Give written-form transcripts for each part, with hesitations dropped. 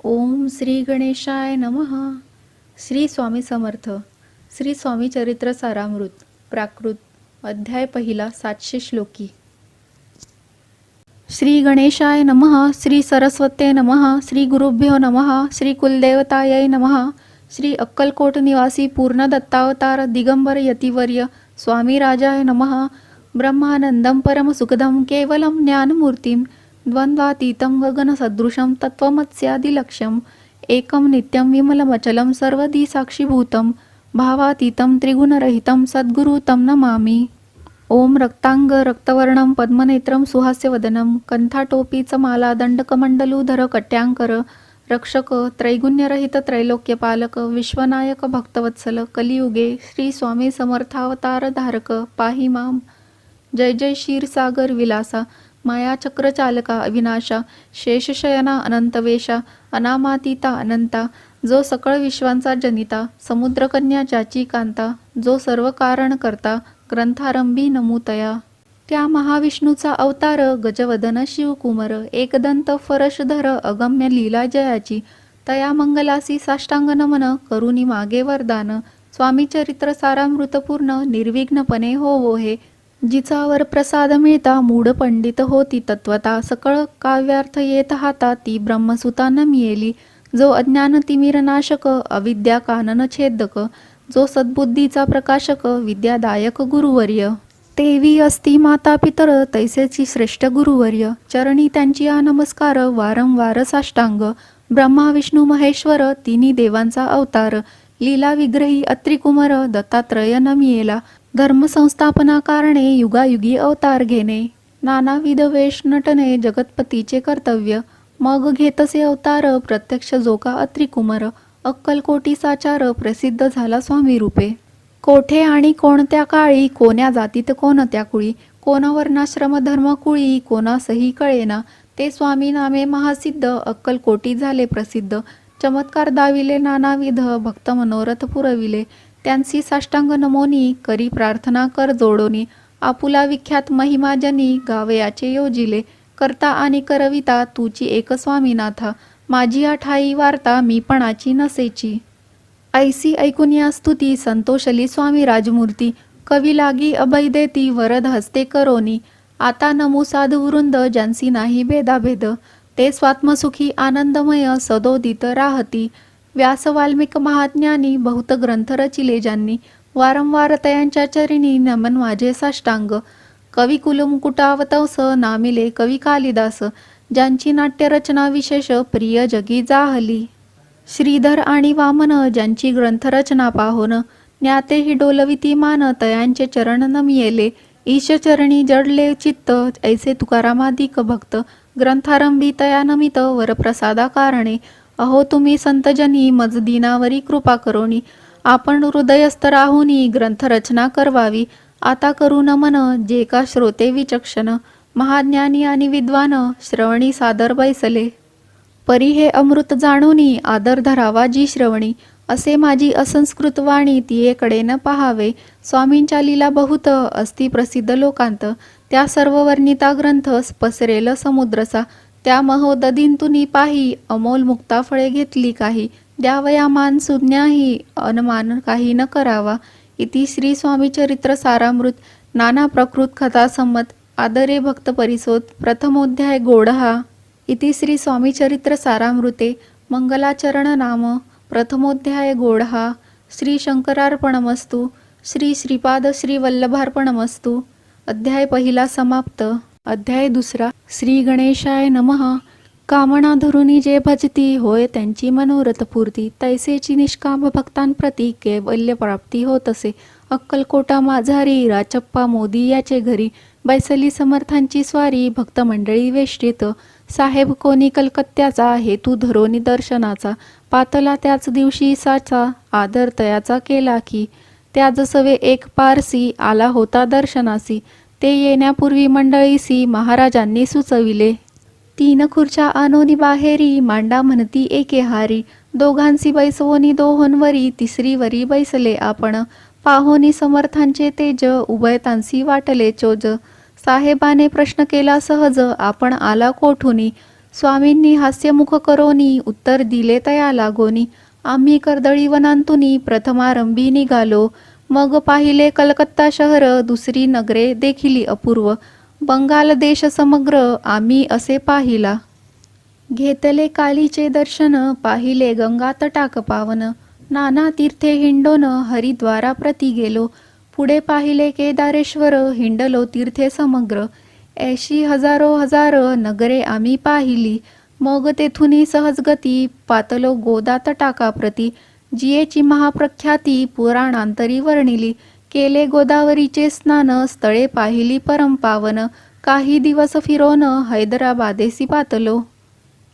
ओम श्री गणेशाय नमः. श्री स्वामी समर्थ. श्री स्वामी चरित्र सारामृत प्राकृत अध्याय पहिला 700 श्लोकी. श्री गणेशाय नमः. श्री सरस्वते नमः. श्री गुरुभ्यो नमः. श्री कुलदेवतायै नमः. श्री अक्कलकोट निवासी पूर्ण दत्तावतार दिगंबर यतिवर्य स्वामी राजाय नमः. ब्रह्मानंदं परम सुखदं केवलं ज्ञानमूर्तिं द्वंद्वातीतं गगनसदृशं तत्त्वमस्यादिलक्ष्यम् एकं नित्यं विमलमचलं सर्वदी साक्षीभूतं भावातीतं त्रिगुणरहितं सद्गुरु तं नमामि. ओम रक्तांग रक्तवर्णं पद्मनेत्रं सुहास्यवदनं कंठाटोपीचमाला दंडकमंडलूधर कट्यांकर रक्षक त्रैगुण्यरहित त्रैलोक्यपालक विश्वनायक भक्तवत्सल कलियुगे श्री स्वामी समर्थावतार धारक पाहि माम. जय जय क्षीरसागर विलासा मायाचक्र चालका अविनाशा शेषशयना अनंतवेशा अनामातीता अनंता जो सकळ विश्वांचा जनिता समुद्रकन्या ज्याची कांता जो सर्व कारण करता ग्रंथारंभी नमूतया. त्या महाविष्णूचा अवतार गजवदन शिवकुमार एकदंत फरशधर अगम्य लीला जयाची तया मंगलासी साष्टांग नमन करुणी मागे वरदान. स्वामी चरित्र सारामृतपूर्ण निर्विघ्नपणे होवो हे जिचावर प्रसाद मिळता मूढ पंडित होती तत्वता सकळ काव्यार्थ येत हाता ती ब्रह्मसुता न मिळेली. जो अज्ञान तिमिरनाशक अविद्या कानन छेदक जो सद्बुद्धीचा प्रकाशक विद्यादायक गुरुवर्य तेवी असती माता पितर तैसेची श्रेष्ठ गुरुवर्य चरणी त्यांची नमस्कार वारंवार साष्टांग. ब्रह्मा विष्णू महेश्वर तिन्ही देवांचा अवतार लीला विग्रही अत्रिकुमार दत्तात्रय न मिळेला. धर्म संस्थापना कारणे युगायुगी अवतार घेणे नानाविध वेश नटने जगतपतीचे कर्तव्य मग घेतसे अवतार प्रत्यक्ष जोका अत्रिकुमार. अक्कलकोटी साचार प्रसिद्ध झाला स्वामी रूपे. कोठे आणि कोणत्या काळी कोण्या जातीत कोणत्या कुळी कोण वर्णाश्रम धर्म कुळी कोणासही कळेना ते स्वामी नामे महासिद्ध अक्कलकोटी झाले प्रसिद्ध. चमत्कार दाविले नानाविध भक्त मनोरथ पुरविले त्यांची साष्टांग नमोनी करी प्रार्थना कर जोडोनी. आपुला विख्यात महिमाजनी गावयाचे योजिले करता आणि करविता तुची एक स्वामीनाथा माझी ठाई वार्ता मीपणाची नसेची. ऐसी ऐकून या स्तुती संतोषली स्वामी राजमूर्ती कवी लागी अभय देती वरद हस्ते करोनी. आता नमू साधू वृंद ज्यांसी नाही भेदाभेद ते स्वात्मसुखी आनंदमय सदोदित राहती. व्यास वाल्मिक महाज्ञानी बहुत ग्रंथ रचिले ज्यांनी वारंवार तयांच्या चरणी नमन माझे साष्टांग. कवी कुलमुकुटावतंस नामिले कवी कालिदास ज्यांची नाट्यरचना विशेष प्रिय जगी जाहली. श्रीधर आणि वामन ज्यांची ग्रंथरचना पाहोन ज्ञातेही डोलविती मान तयांचे चरण नमियेले. ईशचरणी जडले चित्त ऐसे तुकारामादिक भक्त ग्रंथारंभी तया नमित वरप्रसादा कारणे. अहो तुम्ही संतजनी मज दीनावरी कृपा करोनी आपण हृदयस्थ राहुनी ग्रंथरचना करवावी. आता करू नमन जे का श्रोते विचक्षण महाज्ञानी आणि विद्वान श्रवणी सादर बैसले. परी हे अमृत जाणूनी आदर धरावा जी श्रवणी असे माझी असंस्कृत वाणी तियेकडे न पहावे. स्वामींच्या लीला बहुत अस्ति प्रसिद्ध लोकांत त्या सर्व वर्णिता ग्रंथ पसरेल समुद्रसा. त्या महोदधींतुनी पाही अमोल मुक्ता फळे घेतली काही द्यावया मान सुज्ञाही अनमान काही न करावा. इति श्री स्वामी चरित्र सारामृत नाना प्रकृत कथा संमत आदरे भक्त परिसोत प्रथमोध्याय गोडहा. इति श्री स्वामी चरित्र सारामृते मंगलाचरण नाम प्रथमोध्याय गोडहा. श्री शंकरार्पणमस्तु. श्री श्रीपाद श्री वल्लभार्पणमस्तु. अध्याय पहिला समाप्त. अध्याय दुसरा. श्री गणेशाय नमः. कामना धरुनी जे भजती होय त्यांची मनोरथ पूर्ती तैसेची निष्काम भक्तांप्रती कैवल्य प्राप्ती होत असे. अक्कलकोटा माझारी राचप्पा मोदी याचे घरी बैसली समर्थांची स्वारी भक्त मंडळी वेष्टीत. साहेब कोणी कलकत्त्याचा हेतू धरोनी दर्शनाचा पातला त्याच दिवशी साचा आदर तयाचा केला की त्या सवे एक पारसी आला होता दर्शनासी. ते येण्यापूर्वी मंडळीसी महाराजांनी सुचविले. 3 खुर्च्या आणोनी बाहेरी मांडा म्हणती एके हारी. दोघांसी बैसवोनी दोहोंवरी तिसरीवरी बैसले आपण. पाहोनी समर्थांचे तेज उभयतांसी वाटले चोज. साहेबाने प्रश्न केला सहज आपण आला कोठुनी. स्वामींनी हास्यमुख करोनी उत्तर दिले तया लागोनी. आम्ही कर्दळी वनांतुनी प्रथमारंभी निघालो. मग पाहिले कलकत्ता शहर दुसरी नगरे देखिली अपूर्व. बंगाल देश समग्र आम्ही असे पाहिला. घेतले कालीचे दर्शन पाहिले गंगा तटाक पावन. नाना तीर्थे हिंडोन हरिद्वारा प्रति गेलो. पुढे पाहिले केदारेश्वर हिंडलो तीर्थे समग्र. 80 हजारो हजार नगरे आम्ही पाहिली. मग तेथुनी सहजगती पातलो गोदा तटाका प्रती. जियेची महाप्रख्याती पुराणांतरी वर्णिली. केले गोदावरीचे स्नान स्थळे पाहिली परमपावन. काही दिवस फिरोन हैदराबादेसी पातलो.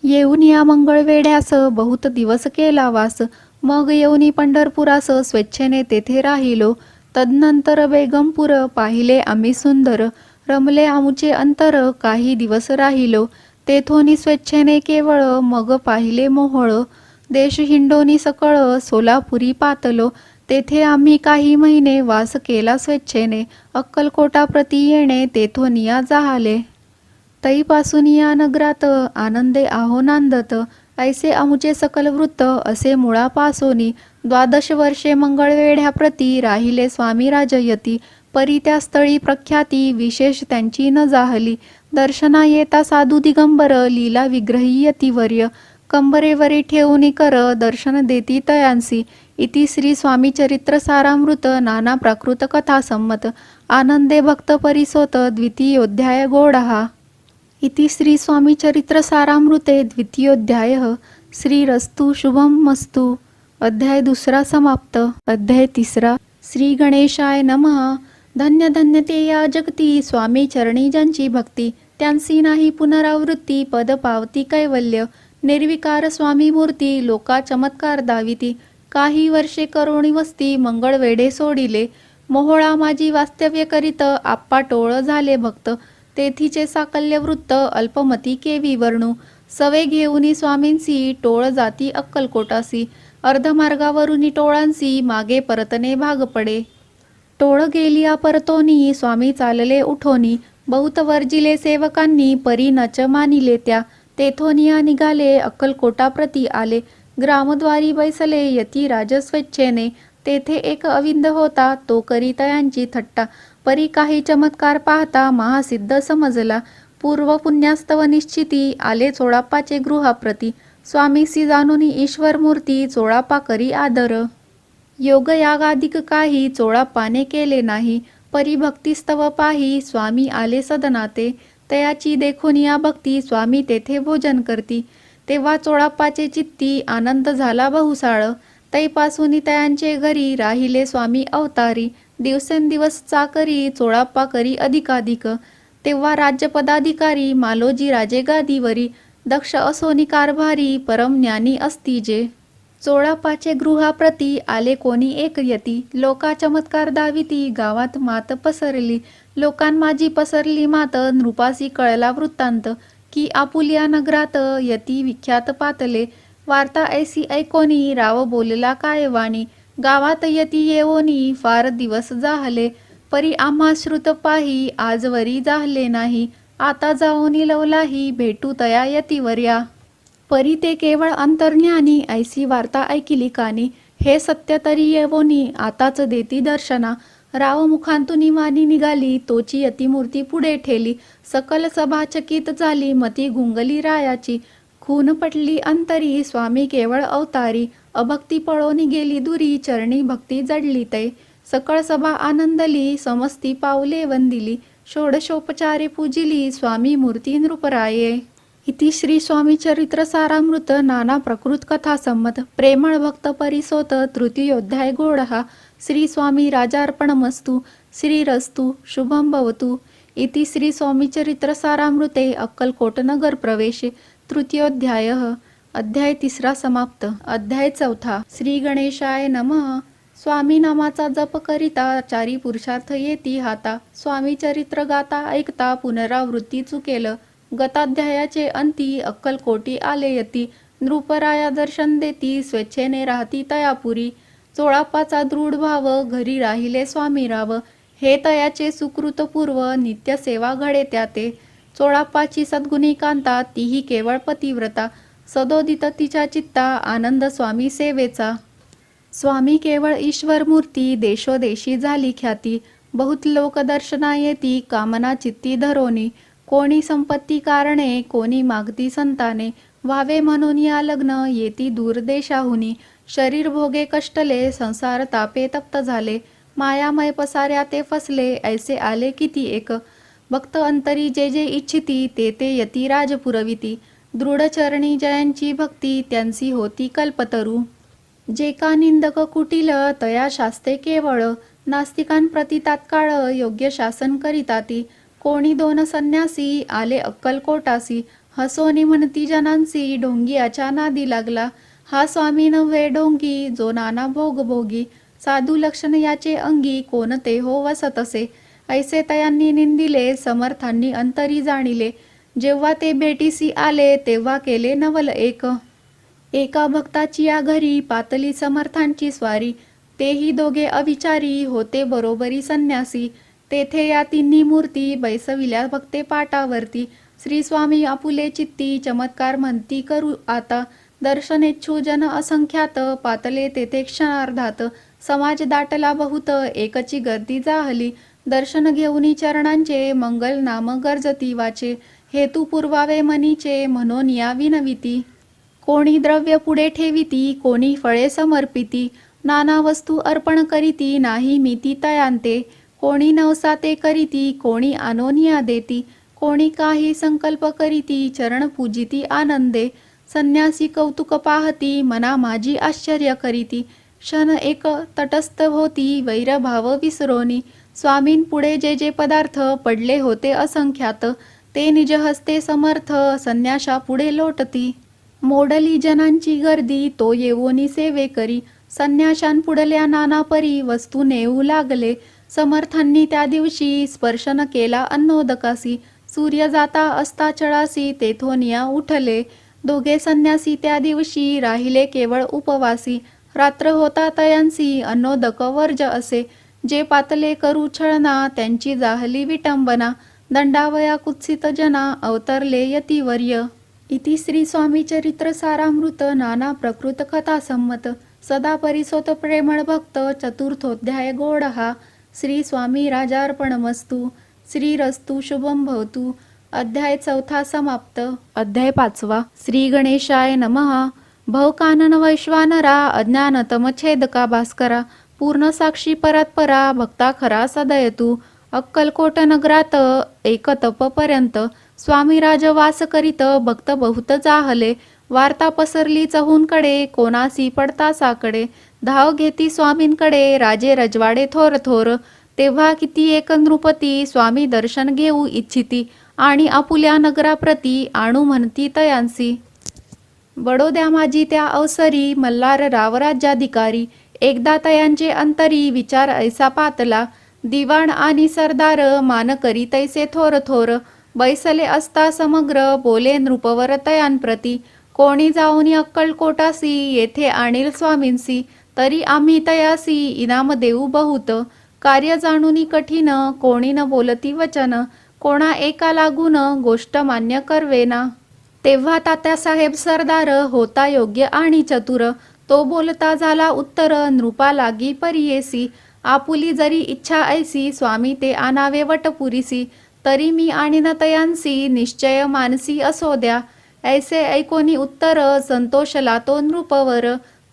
येऊन या मंगळवेढ्यास बहुत दिवस केला वास. मग येऊनी पंढरपुरास स्वेच्छेने तेथे राहिलो. तदनंतर बेगमपूर पाहिले आम्ही सुंदर. रमले आमुचे अंतर काही दिवस राहिलो. तेथोनी स्वेच्छेने केवळ मग पाहिले मोहोळ. देश हिंडोनी सकळ सोलापुरी पातलो. तेथे आम्ही काही महिने वास केला स्वेच्छेने. अक्कलकोटा प्रति येणे तेथोनिया जाहले. तैपासून या नगरात आनंदे आहो नांदत. ऐसे आमुचे सकल वृत्त असे मुळापासोनी. 12 वर्षे मंगळवेढ्याप्रती राहिले स्वामी राजयती. परी त्या स्थळी प्रख्याती विशेष त्यांची न जाहली. दर्शना येता साधू दिगंबर लीला विग्रही यतिवर्य. कंबरेवरी ठेवून कर दर्शन देती तयांसी. इति श्री स्वामी चरित्र सारामृत नाना प्राकृत कथा संमत. आनंदे भक्त परिसोत द्वितीयोध्याय गोडहा. इति श्री स्वामी चरित्र सारामृते द्वितीयोध्यायः. श्रीरस्तु शुभम मस्तु. अध्याय 2 समाप्त. अध्याय 3. श्री गणेशाय नमः. धन्य धन्य ते या जगती स्वामी चरणी ज्यांची भक्ती. त्यांसी नाही पुनरावृत्ती पद पावती कैवल्य. निर्विकार स्वामी मूर्ती लोका चमत्कार दाविती. काही वर्षे करोणी वस्ती मंगळवेढे सोडिले. मोहोळा माझी वास्तव्य करीत आप्पा टोळ झाले भक्त. तेथीचे साकल्य वृत्त अल्पमती केवी वर्णू. सवे घेऊनी स्वामींसी टोळ जाती अक्कलकोटासी. अर्धमार्गावरुनी टोळांसी मागे परतणे भाग पडे. टोळ गेलिया परतोनी स्वामी चालले उठोनी. बहुत वर्जिले सेवकांनी परी नच मानिले त्या. तेथोनिया निघाले अक्कलकोटा प्रति आले. ग्रामद्वारी बैसले यती राज स्वेच्छेने. तेथे एक अविंद होता तो करी तयांची थट्टा. परी काही चमत्कार पाहता महासिद्ध समजला. पूर्व पुण्यास्तव निश्चिती आले चोळाप्पाचे गृहाप्रती. स्वामीसी जाणूनी ईश्वर मूर्ती चोळाप्पा करी आदर. योग यागादिक काही चोळाप्पाने केले नाही. परी भक्तिस्तव पाही स्वामी आले सदनाते. तयाची देखून या भक्ती स्वामी तेथे भोजन करती. तेव्हा चोळाप्पाचे चित्ती आनंद झाला बहुसाळ. तैपासून तयांचे घरी राहिले स्वामी अवतारी. दिवसेंदिवस चाकरी चोळाप्पा करी अधिकाधिक. तेव्हा राज्यपदाधिकारी मालोजी राजे गादीवरी. दक्ष असोनी कारभारी परम ज्ञानी असती जे. चोळाप्पाचे गृहाप्रती आले कोणी एक यती. लोका चमत्कार दाविती गावात मात पसरली. लोकां माझी पसरली मात नृपासी कळला वृत्तांत. की आपुलिया नगरात यती विख्यात पातले. वार्ता ऐसी ऐकोनी राव बोलला काय वाणी. गावात यती येवोनी फार दिवस जाहले. परी आम्हा श्रुत पाही आजवरी जाहले नाही. आता जाओनी लवलाही भेटू तया यतीवर्या. परी ते केवळ अंतर्ज्ञानी ऐसी वार्ता ऐकिली कानी. हे सत्य तरी येवोनी आताच देती दर्शना. राव मुखांतून वाणी निघाली तोची यतिमूर्ती पुढे ठेली. सकल सभा चकित झाली मती गुंगली रायाची. खून पटली अंतरी स्वामी केवळ अवतारी. अभक्ती पळोनी गेली दुरी चरणी भक्ती जडली तै. सकळ सभा आनंदली समस्ती पावले वंदिली. षोडशोपचारे पूजिली स्वामी मूर्ती नृपराये. इति श्री स्वामी चरित्र सारामृत नाना प्रकृत कथा संमत. प्रेमळ भक्त परिसोत तृतीयोध्याय गोडहा. श्री स्वामी राजार्पणमस्तु. श्रीरस्तु शुभम भवतु. इति श्री स्वामी चरित्र सारामृते अक्कलकोट नगर प्रवेशे तृतीयोध्यायः. अध्याय 3 समाप्त. अध्याय 4. श्री गणेशाय नमः. स्वामी नामाचा जप करिता चारी पुरुषार्थ येती हाता. स्वामी चरित्र गाता ऐकता पुनरावृत्ती चुकेल. गताध्यायाचे अंती अक्कलकोटी आले यती. नृपराया दर्शन देती स्वेच्छेने राहती तयापुरी. चोळाप्पाचा दृढ भाव घरी राहिले स्वामी राव. हे तयाचे सुकृतपूर्व नित्य सेवा घडे त्याते. चोळाप्पाची सद्गुणी कांता तीही केवळ पतिव्रता, सदोदित तिच्या चित्ता आनंद स्वामी सेवेचा. स्वामी केवळ ईश्वर मूर्ती, देशोदेशी झाली ख्याती, बहुत लोक दर्शना येती कामना चित्ती धरोनी. कोणी संपत्ती कारणे, कोणी मागती संताने, व्हावे म्हणून या लग्न येती दूर देशाहुनी. शरीर भोगे कष्टले, संसार तापे तप्त झाले, मायामय पसाऱ्या ते फसले, ऐसे आले किती एक. भक्त अंतरी जे जे इच्छिती, ते ते यती राज पुरविती, दृढ चरणी जयांची भक्ती, त्यांची होती कल्पतरू. जे का निंदक कुटील, तया शास्ते केवळ, नास्तिकांप्रती तात्काळ योग्य शासन करिताती. कोणी दोन संन्यासी आले अक्कलकोटासी, हसोनी म्हणती जनांसी, ढोंगियाच्या नादी लागला. हा स्वामी नव्हे ढोंगी, जो नाना भोग भोगी, साधू लक्षण याचे अंगी, कोणते हो वसतसे. ऐसे तयांनी निंदिले, समर्थांनी अंतरी जाणिले, जेव्हा ते भेटीसी आले, तेव्हा केले नवल एक. एका भक्ताची या घरी, पातली समर्थांची स्वारी, तेही दोघे अविचारी, होते बरोबरी संन्यासी. तेथे या तिन्ही मूर्ती, बैसविल्या भक्ते पाटावरती. श्री स्वामी आपुले चित्ती, चमत्कार म्हणती करू आता, दर्शनेच्छू जन असंख्यात, पातले तेथे क्षणार्धात. समाज दाटला बहुत, एकची गर्दी जाहली, दर्शन घेऊनी चरणांचे, मंगल नाम गर्जती वाचे. हेतू पुरवावे मनीचे, म्हणून या विनविती. कोणी द्रव्य पुढे ठेविती, कोणी फळे समर्पिती, नाना वस्तू अर्पण करीती, नाही मिती तयांते. कोणी नवसा ते करीती, कोणी आनोनिया देती, कोणी काही संकल्प करीती, चरण पूजिती आनंदे. संन्यासी कौतुक पाहती, मना माझी आश्चर्य करीती, क्षण एक तटस्थ होती, वैरभाव विसरोनी. स्वामींपुढे जे जे पदार्थ पडले होते असंख्यात, ते निज हस्ते समर्थ संन्याशा पुढे लोटती. मोडली जनांची गर्दी, तो येवोनी सेवे करी, संन्याशांपुढल्या नाना परी वस्तू नेऊ लागले. समर्थांनी त्या दिवशी स्पर्शन केला अन्नोदकासी, सूर्य जाता असता चळासी, तेथोनिया उठले. दोघे संन्यासी त्या दिवशी राहिले केवळ उपवासी, रात्र होता तयांसी अन्नोदक वर्ज असे. जे पातले करू छळना, त्यांची जाहली विटंबना, दंडावया कुत्सित जना, अवतरले यतिवर्य. इति श्री स्वामी चरित्र सारामृत नाना प्रकृत कथा संमत. सदा परिसोत प्रेमळ भक्त, चतुर्थोध्याय गोड हा. श्री स्वामी राजार्पणमस्तु. श्रीरस्तु शुभम भवतु. अध्याय 4 समाप्त. अध्याय 5. श्री गणेशाय नमः. भवकानन वैश्वानरा, अज्ञानतम छेदका भास्करा, पूर्ण साक्षी परात्परा, भक्ता खरा सदयतु. अक्कलकोट नगरात एक तप पर्यंत, स्वामी राज वास करीत, भक्त बहुत जाहले. वार्ता पसरली चहूंकडे, कोणासी पडता साकडे, धाव घेती स्वामींकडे, राजे रजवाडे थोर थोर. तेव्हा किती एक नृपती, स्वामी दर्शन घेऊ इच्छिती, आणि आपुल्या नगराप्रती आणू म्हणती तयांसी. बडोद्या माझी त्या अवसरी, मल्हार राव राज्याधिकारी. एकदा तयांचे अंतरी, विचार ऐसा पातला, दिवाण आणि सरदार मान करी तैसे थोर थोर. बैसले असता समग्र, बोले नृपवर तयांप्रती, कोणी जाऊनी अक्कलकोटासी, येथे आणील स्वामींसी. तरी आम्ही तयासी इनाम देऊ बहुत, कार्य जाणूनी कठीण, कोणी न बोलती वचन, कोणा एका लागून गोष्ट मान्य करवेना. तेव्हा तात्यासाहेब सरदार होता योग्य आणि चतुर, तो बोलता झाला उत्तर, नृपा लागी परियेसी. आपुली जरी इच्छा ऐसी, स्वामी ते आणावे वटपुरीसी. तरी मी आणीन तयांसी, निश्चय मानसी असो द्या. ऐसे ऐकोनी उत्तर, संतोषला तो नृपवर.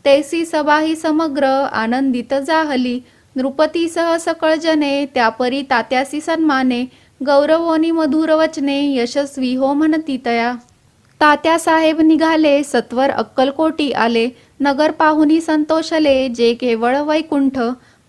तैसी सभाही समग्र, आनंदित जाहली. नृपतीसह सकळ जने, त्यापरी तात्यासी सन्माने. गौरवोनी मधुर वचने, यशस्वी हो म्हणती तया. तात्यासाहेब निघाले, सत्वर अक्कलकोटी आले. नगर पाहुनी संतोषले, जे केवळ वैकुंठ.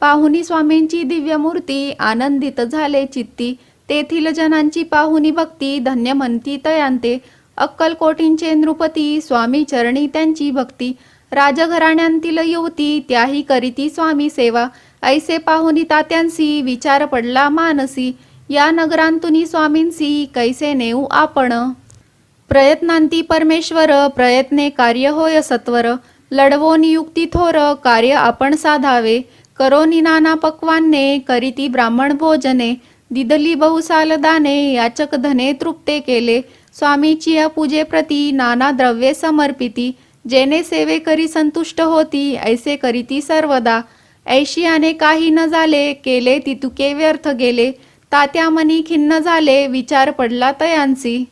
पाहुनी स्वामींची दिव्य मूर्ती, आनंदित झाले चित्ती. तेथील जनांची पाहुनी भक्ती, धन्य म्हणती तयांते. अक्कलकोटींचे नृपती, स्वामी चरणी त्यांची भक्ती. राजघराण्यांतील युवती, त्याही करीती स्वामी सेवा. ऐसे पाहुनी तात्यांसी, विचार पडला मानसी. या नगरांतुनी स्वामींसी, कैसे नेऊ आपण. प्रयत्नांती परमेश्वर, प्रयत्ने कार्य होय सत्वर. लढवोनी युक्ती थोर, कार्य आपण साधावे. करोनी नाना पक्वान्ने, करीती ब्राह्मण भोजने. दिदली बहुसाल दाने याचक धने तृप्ते केले. स्वामीची या पूजेप्रती नाना द्रव्ये समर्पिती. जेने सेवे करी संतुष्ट होती ऐसे करीती सर्वदा. ऐशियाने काही न झाले केले ती तुके व्यर्थ गेले. तात्या मनी खिन्न झाले विचार पडला तयांसी.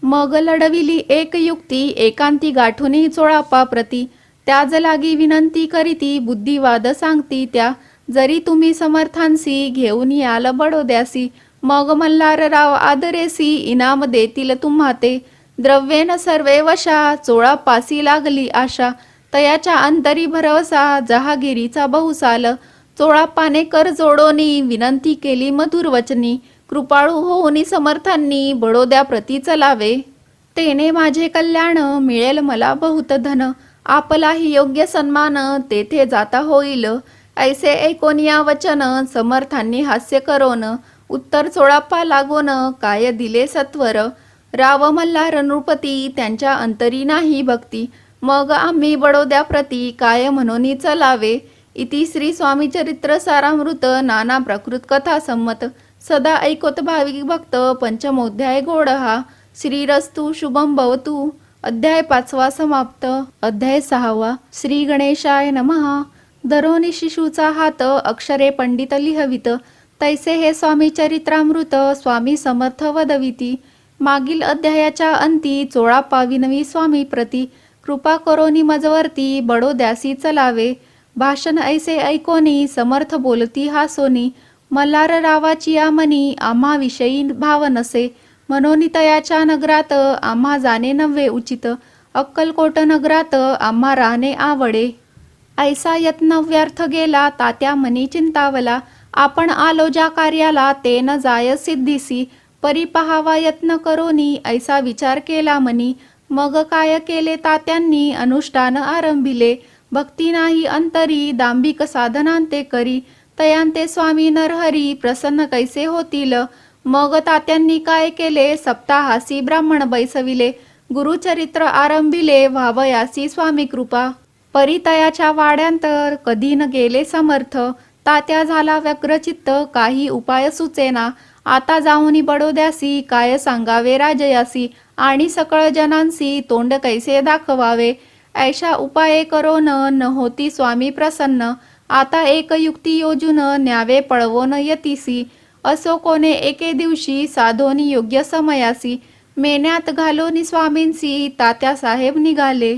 मग लढविली एक युक्ती एकांती गाठुनी चोळापा प्रती. त्याज लागी विनंती करीती बुद्धिवाद सांगती त्या. जरी तुम्ही समर्थांसी घेऊन याल बडोद्यासी. मग मल्हारराव आदरेसी इनाम देतील तुम्हा ते. द्रव्येन सर्वे वशा चोळापासी लागली आशा. तयाच्या अंतरी भरवसा जहागिरीचा बहुसाल. चोळापाने कर जोडोनी विनंती केली मधुर वचनी. कृपाळू होऊनी समर्थांनी बडोद्या प्रती चलावे. तेने माझे कल्याण मिळेल मला बहुत धन. आपलाही योग्य सन्मान तेथे जाता होईल. ऐसे ऐकोन या वचन समर्थांनी हास्य करोन. उत्तर चोळाप्पा लागोन काय दिले सत्वर. राव मल्हार नृपती त्यांच्या अंतरी नाही भक्ती. मग आम्ही बडोद्या प्रती काय म्हणून चलावे. इति श्री स्वामी चरित्र सारामृत नाना प्रकृत कथा संमत. सदा ऐकोत भाविक भक्त पंचमोध्याय गोड हा. श्रीरस्तु शुभम भवतु. अध्याय 5 समाप्त. अध्याय 6. श्री गणेशाय नमः. दरोनी शिशूचा हात अक्षरे पंडित लिहवित. तैसे हे स्वामी चरित्रामृत स्वामी समर्थ वदविती. मागील अध्यायाच्या अंती चोळाप्पा विनवी स्वामी प्रती. कृपा करोनी मजवरती बडोद्यासी चलावे. भाषण ऐसे ऐकोनी समर्थ बोलती हासोनी. मल्हाररावाची या मनी आम्हा विषयी भाव नसे. म्हणून तयाच्या नगरात आम्हा जाणे नव्हे उचित. अक्कलकोट नगरात आम्हा राहणे आवडे. ऐसा यत्न व्यर्थ गेला तात्या मनी चिंतावला. आपण आलो ज्या कार्याला ते न जाय सिद्धीसी. परी पहावा यत्न करोनी ऐसा विचार केला मनी. मग काय केले तात्यांनी अनुष्ठान आरंभिले. भक्ती नाही अंतरी दांभिक साधनांते करी. तयांते स्वामी नरहरी प्रसन्न कैसे होतील. मग तात्यांनी काय केले सप्ताहासी ब्राह्मण बैसविले. गुरुचरित्र आरंभिले व्हावयासी स्वामी कृपा. परितयाच्या वाड्यांतर कधी न गेले समर्थ. तात्या झाला व्यग्रचित्त काही उपाय सुचेना. आता जाऊनी बडोद्यासी काय सांगावे राजयासी. आणि सकळ जनांसी तोंड कैसे दाखवावे. ऐशा उपाये करोन न होती स्वामी प्रसन्न. आता एक युक्ती योजून न्यावे पळवोन यतीसी. असो कोणे एके दिवशी साधोनी योग्य समयासी. मेन्यात घालोनी स्वामींसी तात्या साहेब निघाले.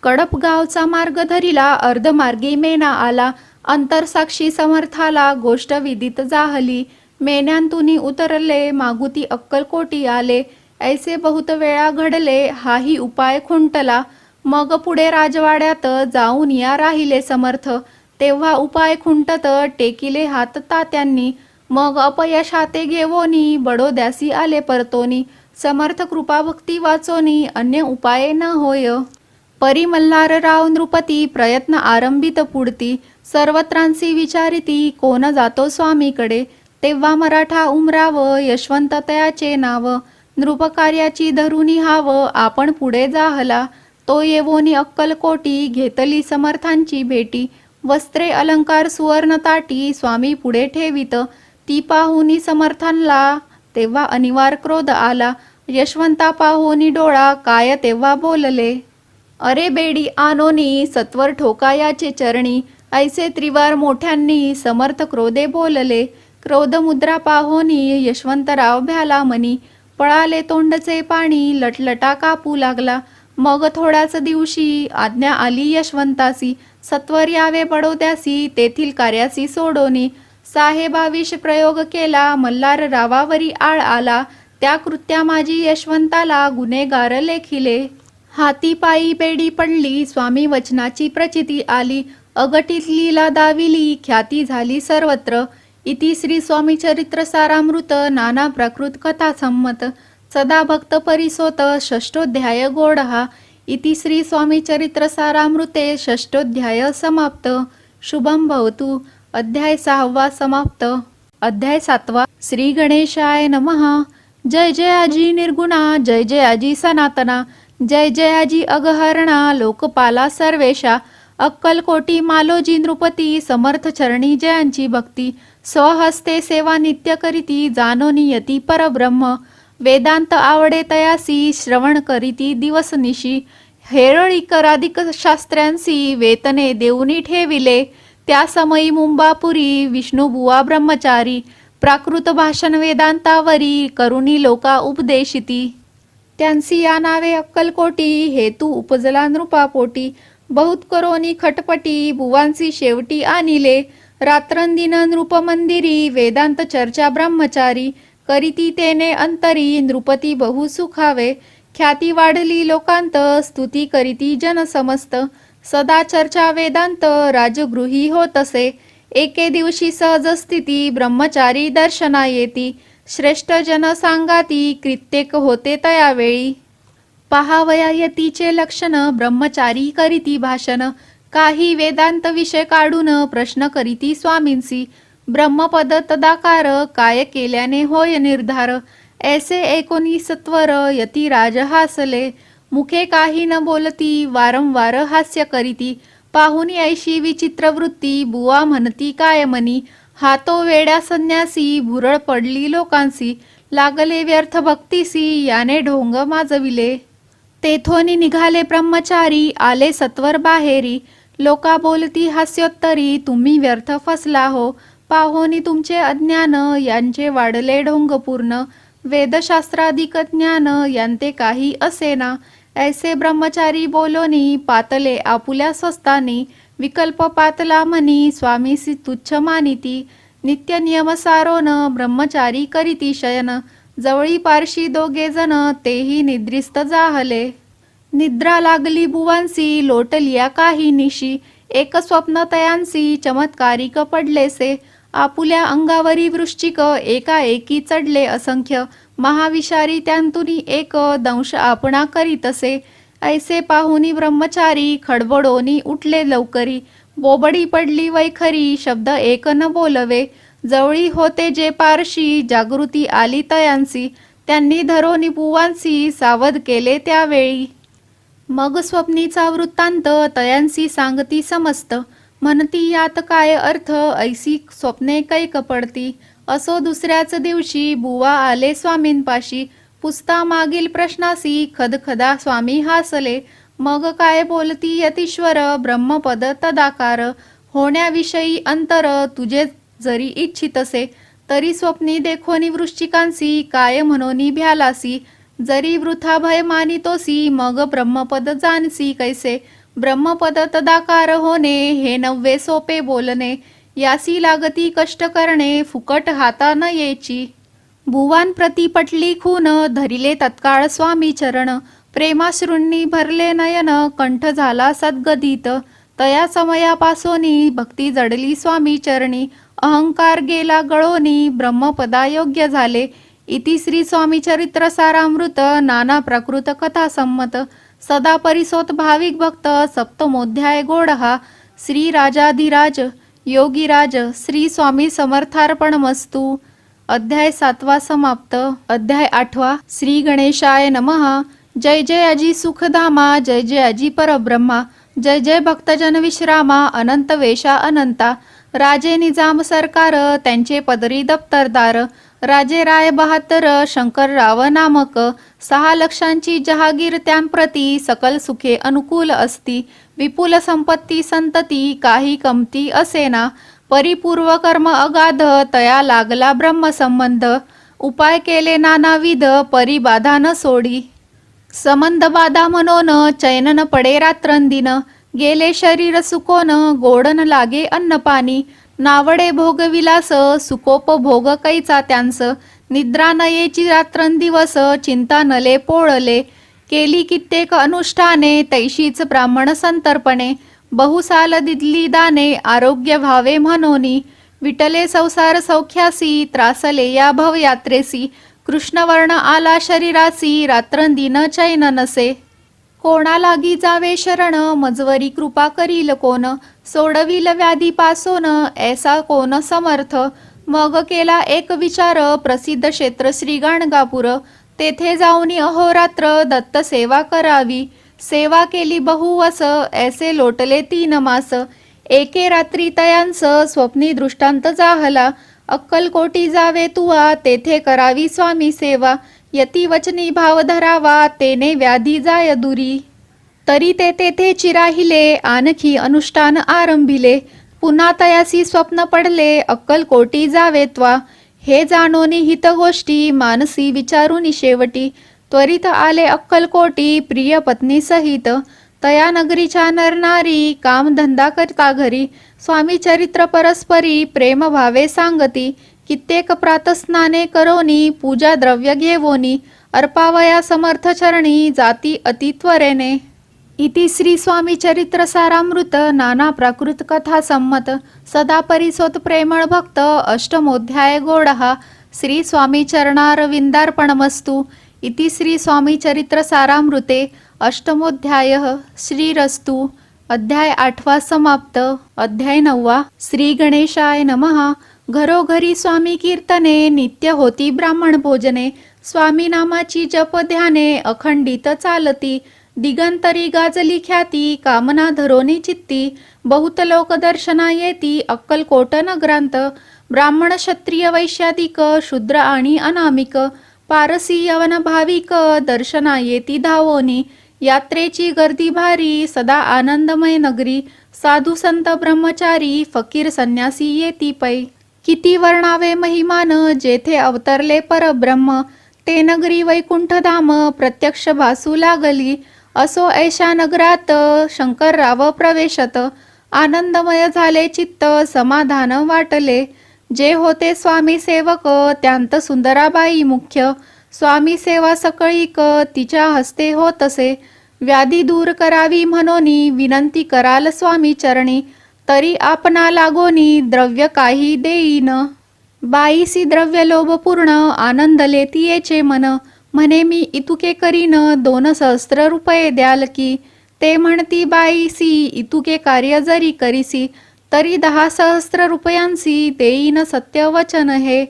कडप गावचा मार्ग धरिला अर्धमार्गी मेना आला. अंतरसाक्षी समर्थाला गोष्ट विदित जाहली. मेन्यांतुनी उतरले मागुती अक्कलकोटी आले. ऐसे बहुत वेळा घडले हाही उपाय खुंटला. मग पुढे राजवाड्यात जाऊन या राहिले समर्थ. तेव्हा उपाय खुंटत टेकिले हात तात्यांनी. मग अपयशाते घेवोनी बडोद्यासी आले परतोनी. समर्थ कृपा भक्ती वाचोनी अन्य उपाय न होय. परी मल्हारराव नृपती प्रयत्न आरंभित पुढती. सर्वत्रांसी विचारिती कोण जातो स्वामीकडे. तेव्हा मराठा उमराव यशवंत तयाचे नाव. नृपकार्याची धरुनी हाव आपण पुढे जाहला. तो येवोनी अक्कलकोटी घेतली समर्थांची भेटी. वस्त्रे अलंकार सुवर्ण ताटी स्वामी पुढे ठेवित. ती पाहुनी समर्थांना तेव्हा अनिवार क्रोध आला. यशवंता पाहुनी डोळा काय तेव्हा बोलले. अरे बेडी आनोनी सत्वर ठोकायाचे चरणी. ऐसे त्रिवार मोठ्यांनी समर्थ क्रोधे बोलले. क्रोध मुद्रा पाहोनी यशवंतराव भ्याला मनी. पळाले तोंडचे पाणी लटलटा कापू लागला. मग थोड्याच दिवशी आज्ञा आली यशवंतासी. सत्वर यावे बडोद्यासी तेथील कार्यासी सोडोनी. साहेबाविष प्रयोग केला मल्हाररावावरी आळ आला. त्या कृत्या माझी यशवंताला गुन्हेगार लेखिले. हाती पायी बेडी पडली स्वामी वचनाची प्रचिती आली. अगटीत लीला दाविली ख्याती झाली सर्वत्र. इति श्री स्वामी चरित्र सारामृत नाना प्रकृत कथा संमत. सदा भक्त परिसोत षष्ठोध्याय गोड हा. इति श्री स्वामी चरित्र सारामृते षष्ठोध्याय समाप्त. शुभम भवतु. अध्याय 6 समाप्त. अध्याय 7. श्री गणेशाय नमः. जय जय आजी निर्गुणा. जय जय आजी सनातना. जय जय आजी अगहरणा लोकपाला सर्वेशा. अक्कलकोटी मालोजी नृपती समर्थ चरणी जयांची भक्ती स्वहस्ते सेवा नित्य करीती जाणोनी यती परब्रह्म वेदांत आवडे तयासी श्रवण करीती दिवसनिशी हेरळी कराधिक शास्त्र्यांसी वेतने देऊनी ठेविले त्या समयी मुंबापुरी विष्णुबुवा ब्रह्मचारी प्राकृत भाषण वेदांतावरी करुणी लोका उपदेशिती त्यांसी या नावे अक्कलकोटी हेतू उपजला नृपापोटी बहुत करोनी खटपटी बुवांसी शेवटी आणिले रात्रंदिन नृपमंदिरी वेदांत चर्चा ब्रह्मचारी करीती तेने अंतरी नृपती बहु सुखावे ख्याती वाढली लोकांत स्तुती करीती जन समस्त सदा चर्चा वेदांत राजगृही होतसे एके दिवशी सहज स्थिती ब्रह्मचारी दर्शना येती श्रेष्ठ जन सांगाती कित्येक होते तयावेळी पहावया यतीचे लक्षण ब्रह्मचारी करीती भाषण काही वेदांत विषय काढून प्रश्न करीती स्वामींसी ब्रह्मपद तदाकार काय केल्याने होय निर्धार ऐसे 19 सत्वर यती राज हासले मुखे काही न बोलती वारंवार हास्य करीती पाहुनी ऐशी विचित्र वृत्ती बुवा म्हणती काय मनी हातो वेड्या संन्यासी भुरळ पडली लोकांसी लागले व्यर्थ भक्तीसी याने ढोंग माजविले तेथोनी निघाले ब्रह्मचारी आले सत्वर बाहेरी लोका बोलती हास्योत्तरी तुम्ही व्यर्थ फसला हो पाहोनी तुमचे अज्ञान यांचे वाढले ढोंग पूर्ण वेदशास्त्राधिक ज्ञान यांते काही असेना ऐसे ब्रह्मचारी बोलोनी पातले आपुल्या स्वस्तानी विकल्प पातला मनी स्वामीसी तुच्छ मानिती नित्य नियम सारोन ब्रह्मचारी करीती शयन जवळी पारशी दोघे जण तेही निद्रिस्त जाहले निद्रा लागली बुवांसी लोटलिया काही निशी एक स्वप्न तयांसी चमत्कारिक पडलेसे आपुल्या अंगावरी वृश्चिक एकाएकी चढले असंख्य महाविषारी त्यांतुनी एक दंश आपणा करीतसे ऐसे पाहुनी ब्रह्मचारी खडबडोनी उठले लवकरी बोबडी पडली वैखरी शब्द एक न बोलवे जवळी होते जे पारशी जागृती आली तयांसी त्यांनी धरोनी बुवांसी सावध केले त्यावेळी मग स्वप्नीचा वृत्तांत तयांसी सांगती समस्त म्हणती यात काय अर्थ ऐसी स्वप्ने कैक पडती असो दुसऱ्याच दिवशी बुवा आले स्वामींपाशी पुसता मागील प्रश्नासी खदखदा स्वामी हासले मग काय बोलती यतीश्वर ब्रह्मपद तदाकार होण्याविषयी अंतर तुझे जरी इच्छितसे तरी स्वप्नी देखोनी वृश्चिकांसी काय म्हणोनी भ्यालासी जरी वृथा भय मानितोसी मग ब्रह्मपद जानसी कैसे ब्रह्मपद तदाकार होणे हे नव्हे सोपे बोलणे यासी लागती कष्ट करणे फुकट हाता न येची भुवान प्रति पटली खून धरिले तत्काळ स्वामी चरण प्रेमाश्रूंनी भरले नयन कंठ झाला सद्गदित तया समयापासोनी भक्ती जडली स्वामी चरणी अहंकार गेला गळोनी ब्रह्मपदा योग्य झाले इति श्री स्वामी चरित्र सारामृत नाना प्रकृत कथा संमत सदा परिसोत भाविक भक्त सप्तमोध्याय गोडहा श्री राजाधिराज योगीराज श्री स्वामी समर्थार्पणमस्तु अध्याय 7 समाप्त अध्याय 8 श्री गणेशाय नमः जय जय अजी सुखधामा जय जय अजी परब्रह्मा जय जय भक्तजन विश्रामा अनंत वेशा अनंता राजे निजाम सरकार त्यांचे पदरी दप्तरदार राजे राय 72 शंकरराव नामक 6 लक्षांची जहागीर त्यांप्रती सकल सुखे अनुकूल असती विपुल संपत्ती संतती काही कमती असेना परिपूर्व कर्म अगाध तया लागला ब्रह्मसंबंध उपाय केले नानाविध परिबाधा न सोडी संबंध बाधा मनोन चैन न पडे रात्रंदिन गेले शरीर सुकोन गोडन लागे अन्नपाणी नावडे भोगविलास सुकोपभोग कैचा त्यांस निद्रा नयेची रात्रंदिवस चिंता नले पोळले केली कित्येक अनुष्ठाने तैशीच ब्राह्मण संतर्पणे बहुसाल दिदली दाने आरोग्य व्हावे म्हणोनी विटले संसार सौख्यासी त्रासले या भवयात्रेसी कृष्णवर्ण आला शरीरासी रात्रंदिन चैन नसे कोणा लागी जावे शरण मजवरी कृपा करील कोण सोडविल व्याधी पासोन ऐसा कोण समर्थ मग केला एक विचार प्रसिद्ध क्षेत्र श्री गाणगापूर तेथे जाऊनी अहोरात्र दत्त सेवा करावी सेवा केली बहुवस, ऐसे लोटले 3 मास. एके रात्री तयांस स्वप्नी दृष्टांत जाहला. अक्कलकोटी जावे तुवा, तेथे करावी स्वामी सेवा. यती वचनी भाव धरावा, तेने व्याधी जाय दुरी. तरी ते तेथे चिराहिले, आणखी अनुष्ठान आरंभिले. पुन्हा तयासी स्वप्न पडले, अक्कलकोटी जावे त्वा. हे जाणोनी हित गोष्टी, मानसी विचारुनी शेवटी. त्वरित आले अक्कलकोटी, प्रिय पत्नी सहित. तया नगरीच्या नरनारी, कामधंदा करता घरी. स्वामी चरित्र परस्परी, प्रेम भावे सांगती. कित्येक प्रातस्नाने करोनी, पूजा द्रव्य घेवोनी. अर्पावया समर्थ चरणी, जाती अति त्वरेने. इति श्री स्वामी चरित्र सारामृत नाना प्राकृत कथा संमत. सदा परिसोत प्रेमळ भक्त, अष्टमोध्याय गोडहा. श्री स्वामी चरणारविंदार्पणमस्तु. इति श्री स्वामी चरित्र सारामृते अष्टमोध्यायः. श्रीरस्तु. अध्याय 8 समाप्त. अध्याय 9. श्री गणेशाय नमः. घरोघरी स्वामी कीर्तने, नित्य होती ब्राह्मण भोजने. स्वामी नामाची जप ध्याने, अखंडित चालती. दिगंतरी गाजली ख्याती, कामना धरोनी चित्ती. बहुत लोक दर्शना येती, अक्कलकोट नगरांत. ब्राह्मण क्षत्रिय वैश्यादिक, शूद्र आणि अनामिक. पारसी यवन भाविक, दर्शना येती धावोनी. यात्रेची गर्दी भारी, सदा आनंदमय नगरी. साधू संत ब्रह्मचारी, फकीर संन्यासी येती पै. किती वर्णावे महिमान, जेथे अवतरले परब्रह्म. ते नगरी वैकुंठधाम, प्रत्यक्ष भासू लागली. असो ऐशा नगरात, शंकरराव प्रवेशत. आनंदमय झाले चित्त, समाधान वाटले. जे होते स्वामी सेवक, त्यांत सुंदराबाई मुख्य. स्वामी सेवा सकळीक, तिच्या हस्ते होतसे. व्याधी दूर करावी म्हणोनी, विनंती कराल स्वामी चरणी. तरी आपणा लागोनी, द्रव्य काही देईन. बाईसी द्रव्य लोभ पूर्ण, आनंदले तियेचे मन. म्हणे मी इतुके करीन, 2 सहस्त्र रुपये द्याल की. ते म्हणती बाईसी, इतुके कार्य जरी करीसी, तरी 10 सहस्त्र रुपयांसी देईन सत्य वचन हे.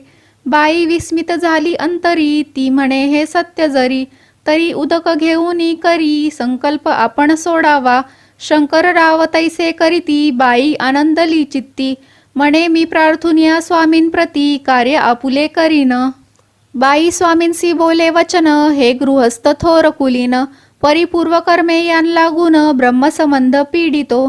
बाई विस्मित झाली अंतरी, ती म्हणे हे सत्य जरी. तरी उदक घेऊनी करी, संकल्प आपण सोडावा. शंकरराव तैसे करीती, बाई आनंदली चित्ती. म्हणे मी प्रार्थुनिया स्वामींप्रती, कार्य आपुले करीन. बाई स्वामींसी बोले वचन, हे गृहस्थ थोर कुलीन. परिपूर्व कर्मे यान लागून, ब्रह्मसंबंध पीडितो.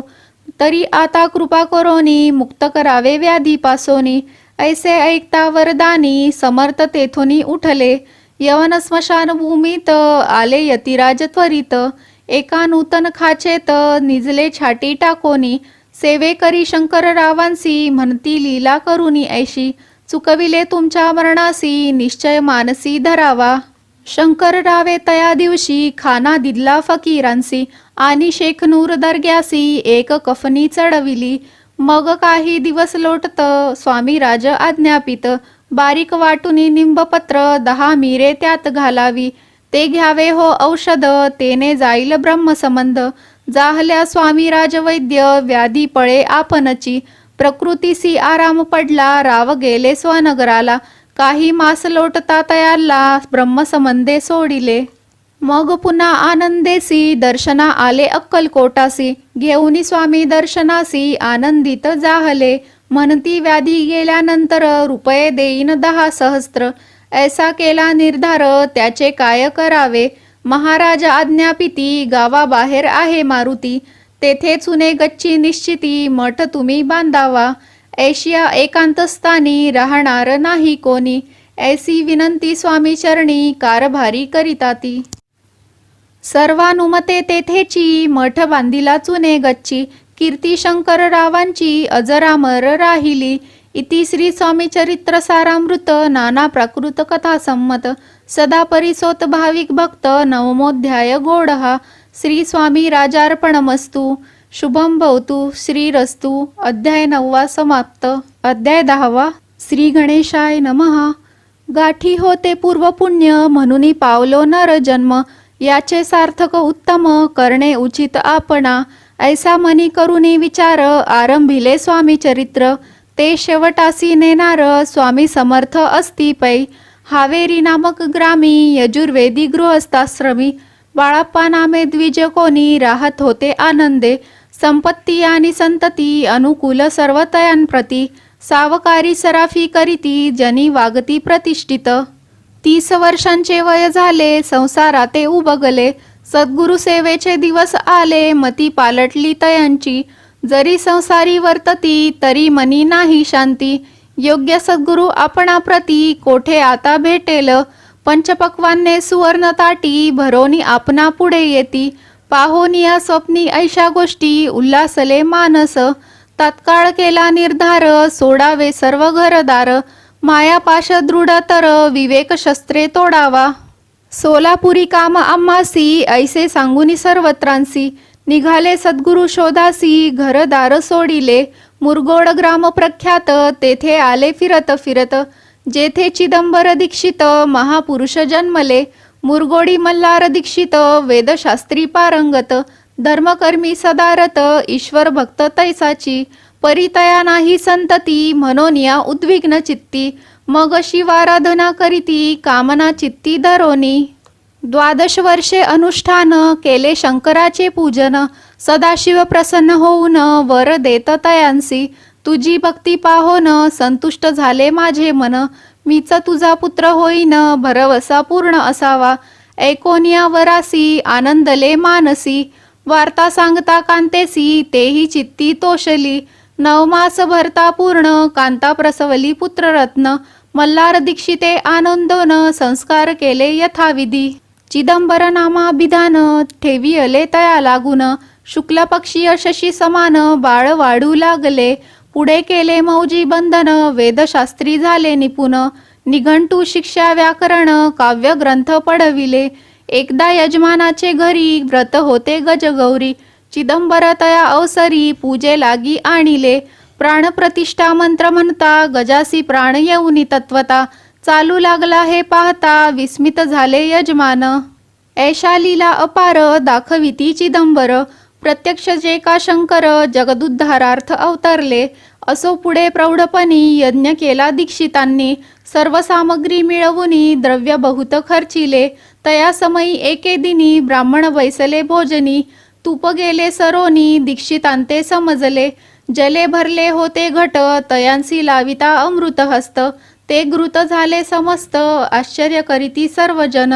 तरी आता कृपा करोनी, मुक्त करावे व्याधी पासोनी. ऐसे ऐकता वरदानी, समर्थ तेथोनी उठले. यवन स्मशानभूमीत, आले यतिराज त्वरित. एका नूतन खाचेत, निजले छाटी टाकोनी. सेवे करी शंकररावांसी, म्हणती लीला करुनी ऐशी. चुकविले तुमच्या मरणासी, निश्चय मानसी धरावा. शंकररावे तया दिवशी, खाना दिदला फकीरांसी. आणि शेखनूर दर्ग्यासी, एक कफनी चढविली. मग काही दिवस लोटत, स्वामी राज आज्ञापित. बारीक वाटुनी निंबपत्र, 10 मिरे त्यात घालावी. ते घ्यावे हो औषध, तेने जाईल ब्रह्मसंबंध. जाहल्या स्वामी राजवैद्य, व्याधी पळे आपणची. प्रकृतीसी आराम पडला, राव गेले स्वनगराला. काही मास लोटता तयारला, ब्रह्मसंबंधे सोडिले. मग पुन्हा आनंदेसी, दर्शना आले अक्कलकोटासी. घेऊनी स्वामी दर्शनासी, आनंदित जाहले. म्हणती व्याधी गेल्यानंतर, रुपये देईन 10 सहस्त्र. ऐसा केला निर्धार, त्याचे काय करावे. महाराज आज्ञापिती, गावाबाहेर आहे मारुती. तेथे चुने गच्ची निश्चिती, मठ तुम्ही बांधावा. ऐशिया एकांतस्थानी, राहणार नाही कोणी. ऐसी विनंती स्वामी चरणी, कारभारी करिताती. सर्वानुमते तेथेची, मठ बांधिला चुने गच्ची. कीर्ती शंकररावांची, अजरामर राहिली. इति श्री स्वामी चरित्र सारामृत नाना प्राकृत कथा संमत. सदा परिसोत भाविक भक्त, नवमोध्याय गोडहा. श्री स्वामी राजार्पणमस्तु. शुभम भवतु. श्रीरस्तु. अध्याय 9 समाप्त. अध्याय 10. श्री गणेशाय नमः. गाठी होते पूर्व पुण्य, म्हणून पावलो नर जन्म. याचे सार्थक उत्तम, करणे उचित आपणा. ऐसा मनी करुनी विचार, आरंभिले स्वामी चरित्र. ते शेवटासी नेनार, स्वामी समर्थ असती पै. हावेरी नामक ग्रामी, यजुर्वेदी गृहस्थाश्रमी. बाळाप्पा नामे द्विज कोणी राहत होते आनंदे. संपत्ती आणि संतती अनुकूल सर्वतयांप्रती. सावकारी सराफी करीती जनी वागती प्रतिष्ठित. 30 वर्षांचे वय झाले संसाराते उबगले. सद्गुरु सेवेचे दिवस आले मती पालटली तयांची. जरी संसारी वर्तती तरी मनी नाही शांती. योग्य सद्गुरु आपणाप्रती कोठे आता भेटेल. पंचपक्वान्ने सुवर्ण ताटी भरोनी आपणा पुढे येती. पाहोनिया स्वप्नी ऐशा गोष्टी उल्हासले मानस. तात्काळ केला निर्धार सोडावे सर्व घरदार. मायापाश दृढ तर विवेक शस्त्रे तोडावा. सोलापुरी काम आम्हासी ऐसे सांगुनी सर्वत्रांसी. निघाले सद्गुरु शोधासी घरदार सोडिले. मुरगोड ग्राम प्रख्यात तेथे आले फिरत फिरत. जेथे चिदंबर दीक्षित महापुरुष जन्मले. मुरगोडी मल्हार दीक्षित वेदशास्त्री पारंगत. धर्मकर्मी सदारत ईश्वर भक्त तैसाची. परितया नाही संतती म्हणून या उद्विग्न चित्ती. मग शिवाराधना करीती कामना चित्ती धरोनी. 12 वर्षे अनुष्ठान केले शंकराचे पूजन. सदाशिव प्रसन्न होऊन वर देत तयांसी. तुझी भक्ती पाहोन संतुष्ट झाले माझे मन. मीच तुझा पुत्र होईन भरवसा पूर्ण असावा. ऐकोनिया वरासी आनंदले मानसी. वार्ता सांगता कांतेसी तेही चित्ती तोषली. 9 मास भरता पूर्ण कांता प्रसवली पुत्ररत्न. मल्हार दीक्षिते आनंदोन संस्कार केले यथाविधी. चिदंबर नामाभिधान ठेवियले तया लागून. शुक्ल पक्षीय शशी समान बाळ वाढू लागले. पुढे केले मौजी बंधन वेदशास्त्री झाले निपुण. निघंटू शिक्षा व्याकरण काव्य ग्रंथ पडविले. एकदा यजमानाचे घरी व्रत होते गजगौरी. चिदंबर तया अवसरी पूजे लागी आणिले. प्राणप्रतिष्ठा मंत्र म्हणता गजासी प्राण येऊनी तत्वता. चालू लागला हे पाहता विस्मित झाले यजमान. ऐशा लीला अपार दाखविती चिदंबर. प्रत्यक्ष जे का शंकर जगदुद्धारार्थ अवतरले. असो पुढे प्रौढपणी यज्ञ केला दीक्षितांनी. सर्व सामग्री मिळवुनी द्रव्य बहुत खर्चिले. तया समयी एके दिनी ब्राह्मण बैसले भोजनी. तूप गेले सरोनी दीक्षितांते समजले. जले भरले होते घट तयांसी लाविता अमृत हस्त. ते घृत झाले समस्त आश्चर्य करीती सर्वजन.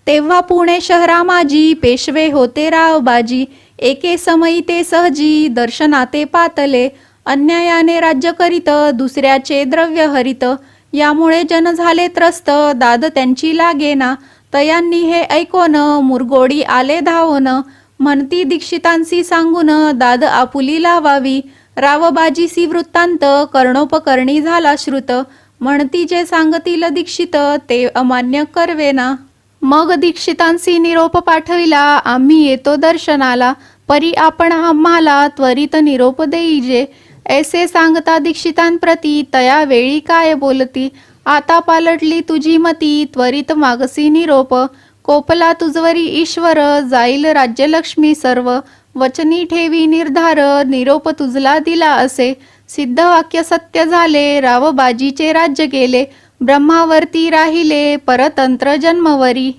तेव्हा पुणे शहरा माझी पेशवे होते रावबाजी. एके समयी ते सहजी दर्शनाते पातले. अन्यायाने राज्य करीत दुसऱ्याचे द्रव्य हरित. यामुळे जन झाले त्रस्त दाद त्यांची लागेना. तयांनी हे ऐकोन मुरगोडी आले धावून. म्हणती दीक्षितांसी सांगून दाद आपुली लावावी. रावबाजीसी वृत्तांत कर्णोपकर्णी झाला श्रुत. म्हणती जे सांगतील दीक्षित ते अमान्य करवेना. मग दीक्षितांसी निरोप पाठविला आम्ही येतो दर्शनाला. परी आपण आम्हाला त्वरित निरोप देईजे. ऐसे सांगता दीक्षितांप्रती तया वेळी काय बोलती. आता पालटली तुझी मती त्वरित मागसी निरोप. कोपला तुझवरी ईश्वर जाईल राज्यलक्ष्मी सर्व. वचनी ठेवी निर्धार निरोप तुझला दिला असे. सिद्ध वाक्य सत्य झाले रावबाजीचे राज्य गेले. ब्रह्मावरती राहिले परतंत्र जन्मवरी.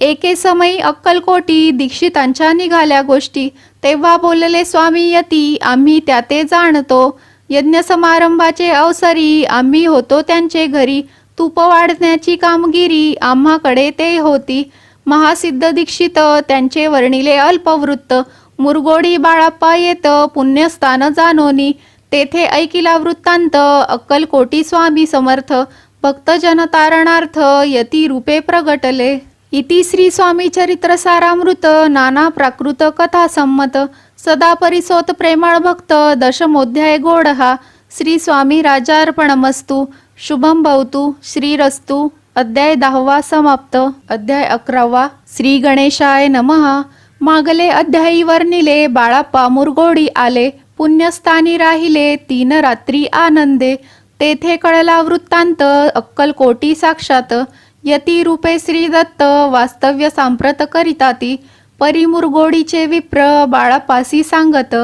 एके समयी अक्कलकोटी दीक्षितांच्या निघाल्या गोष्टी. तेव्हा बोलले स्वामी यती आम्ही त्याते जाणतो. यज्ञ समारंभाचे अवसरी आम्ही होतो त्यांचे घरी. तूप वाढण्याची कामगिरी आम्हाकडे ते होती. महासिद्ध दीक्षित त्यांचे वर्णिले अल्पवृत्त. मुरगोडी बाळाप्पा येत पुण्यस्थान जानोनी. तेथे ऐकिला वृत्तांत अक्कलकोटी स्वामी समर्थ. भक्तजन तारणार्थ यती रूपे प्रगटले. इति श्री स्वामी चरित्र सारामृत नाना प्राकृत कथा संमत. सदा परिसोत प्रेमळ भक्त दशमोध्याय गोडहा. श्री स्वामी राजार्पणमस्तु. शुभम भवतु. श्रीरस्तु. अध्याय 10वा समाप्त. अध्याय 11वा. श्री गणेशाय नमः. मागले अध्यायी वर्णिले बाळाप्पा मुरगोडी आले. पुण्यस्थानी राहिले 3 रात्री आनंदे. तेथे कळला वृत्तांत अक्कलकोटी साक्षात. यती रूपे श्री दत्त वास्तव्य सांप्रत करिताती. परी मुरगोडीचे विप्र बाळापासी सांगत.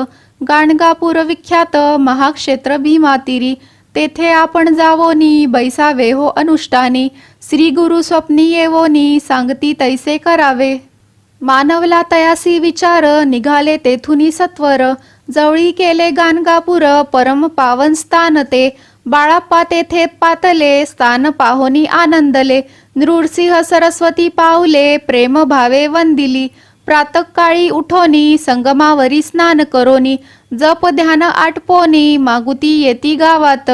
गाणगापूर विख्यात महाक्षेत्र भीमातीरी. तेथे आपण जावोनी बैसावे हो अनुष्ठानी. श्री गुरु स्वप्नी येवोनी सांगती तैसे करावे. मानवला तयासी विचार, निघाले तेथुनी सत्वर. जवळी केले गाणगापूर, परम पावन स्थान ते. बाळाप्पा तेथे पातले, स्थान पाहोनी आनंदले. नृसिंह सरस्वती पावले, प्रेम भावे वंदिली. प्रातःकाळी उठोनी, संगमावरी स्नान करोनी. जप ध्यान आटपोनी, मागुती येती गावात.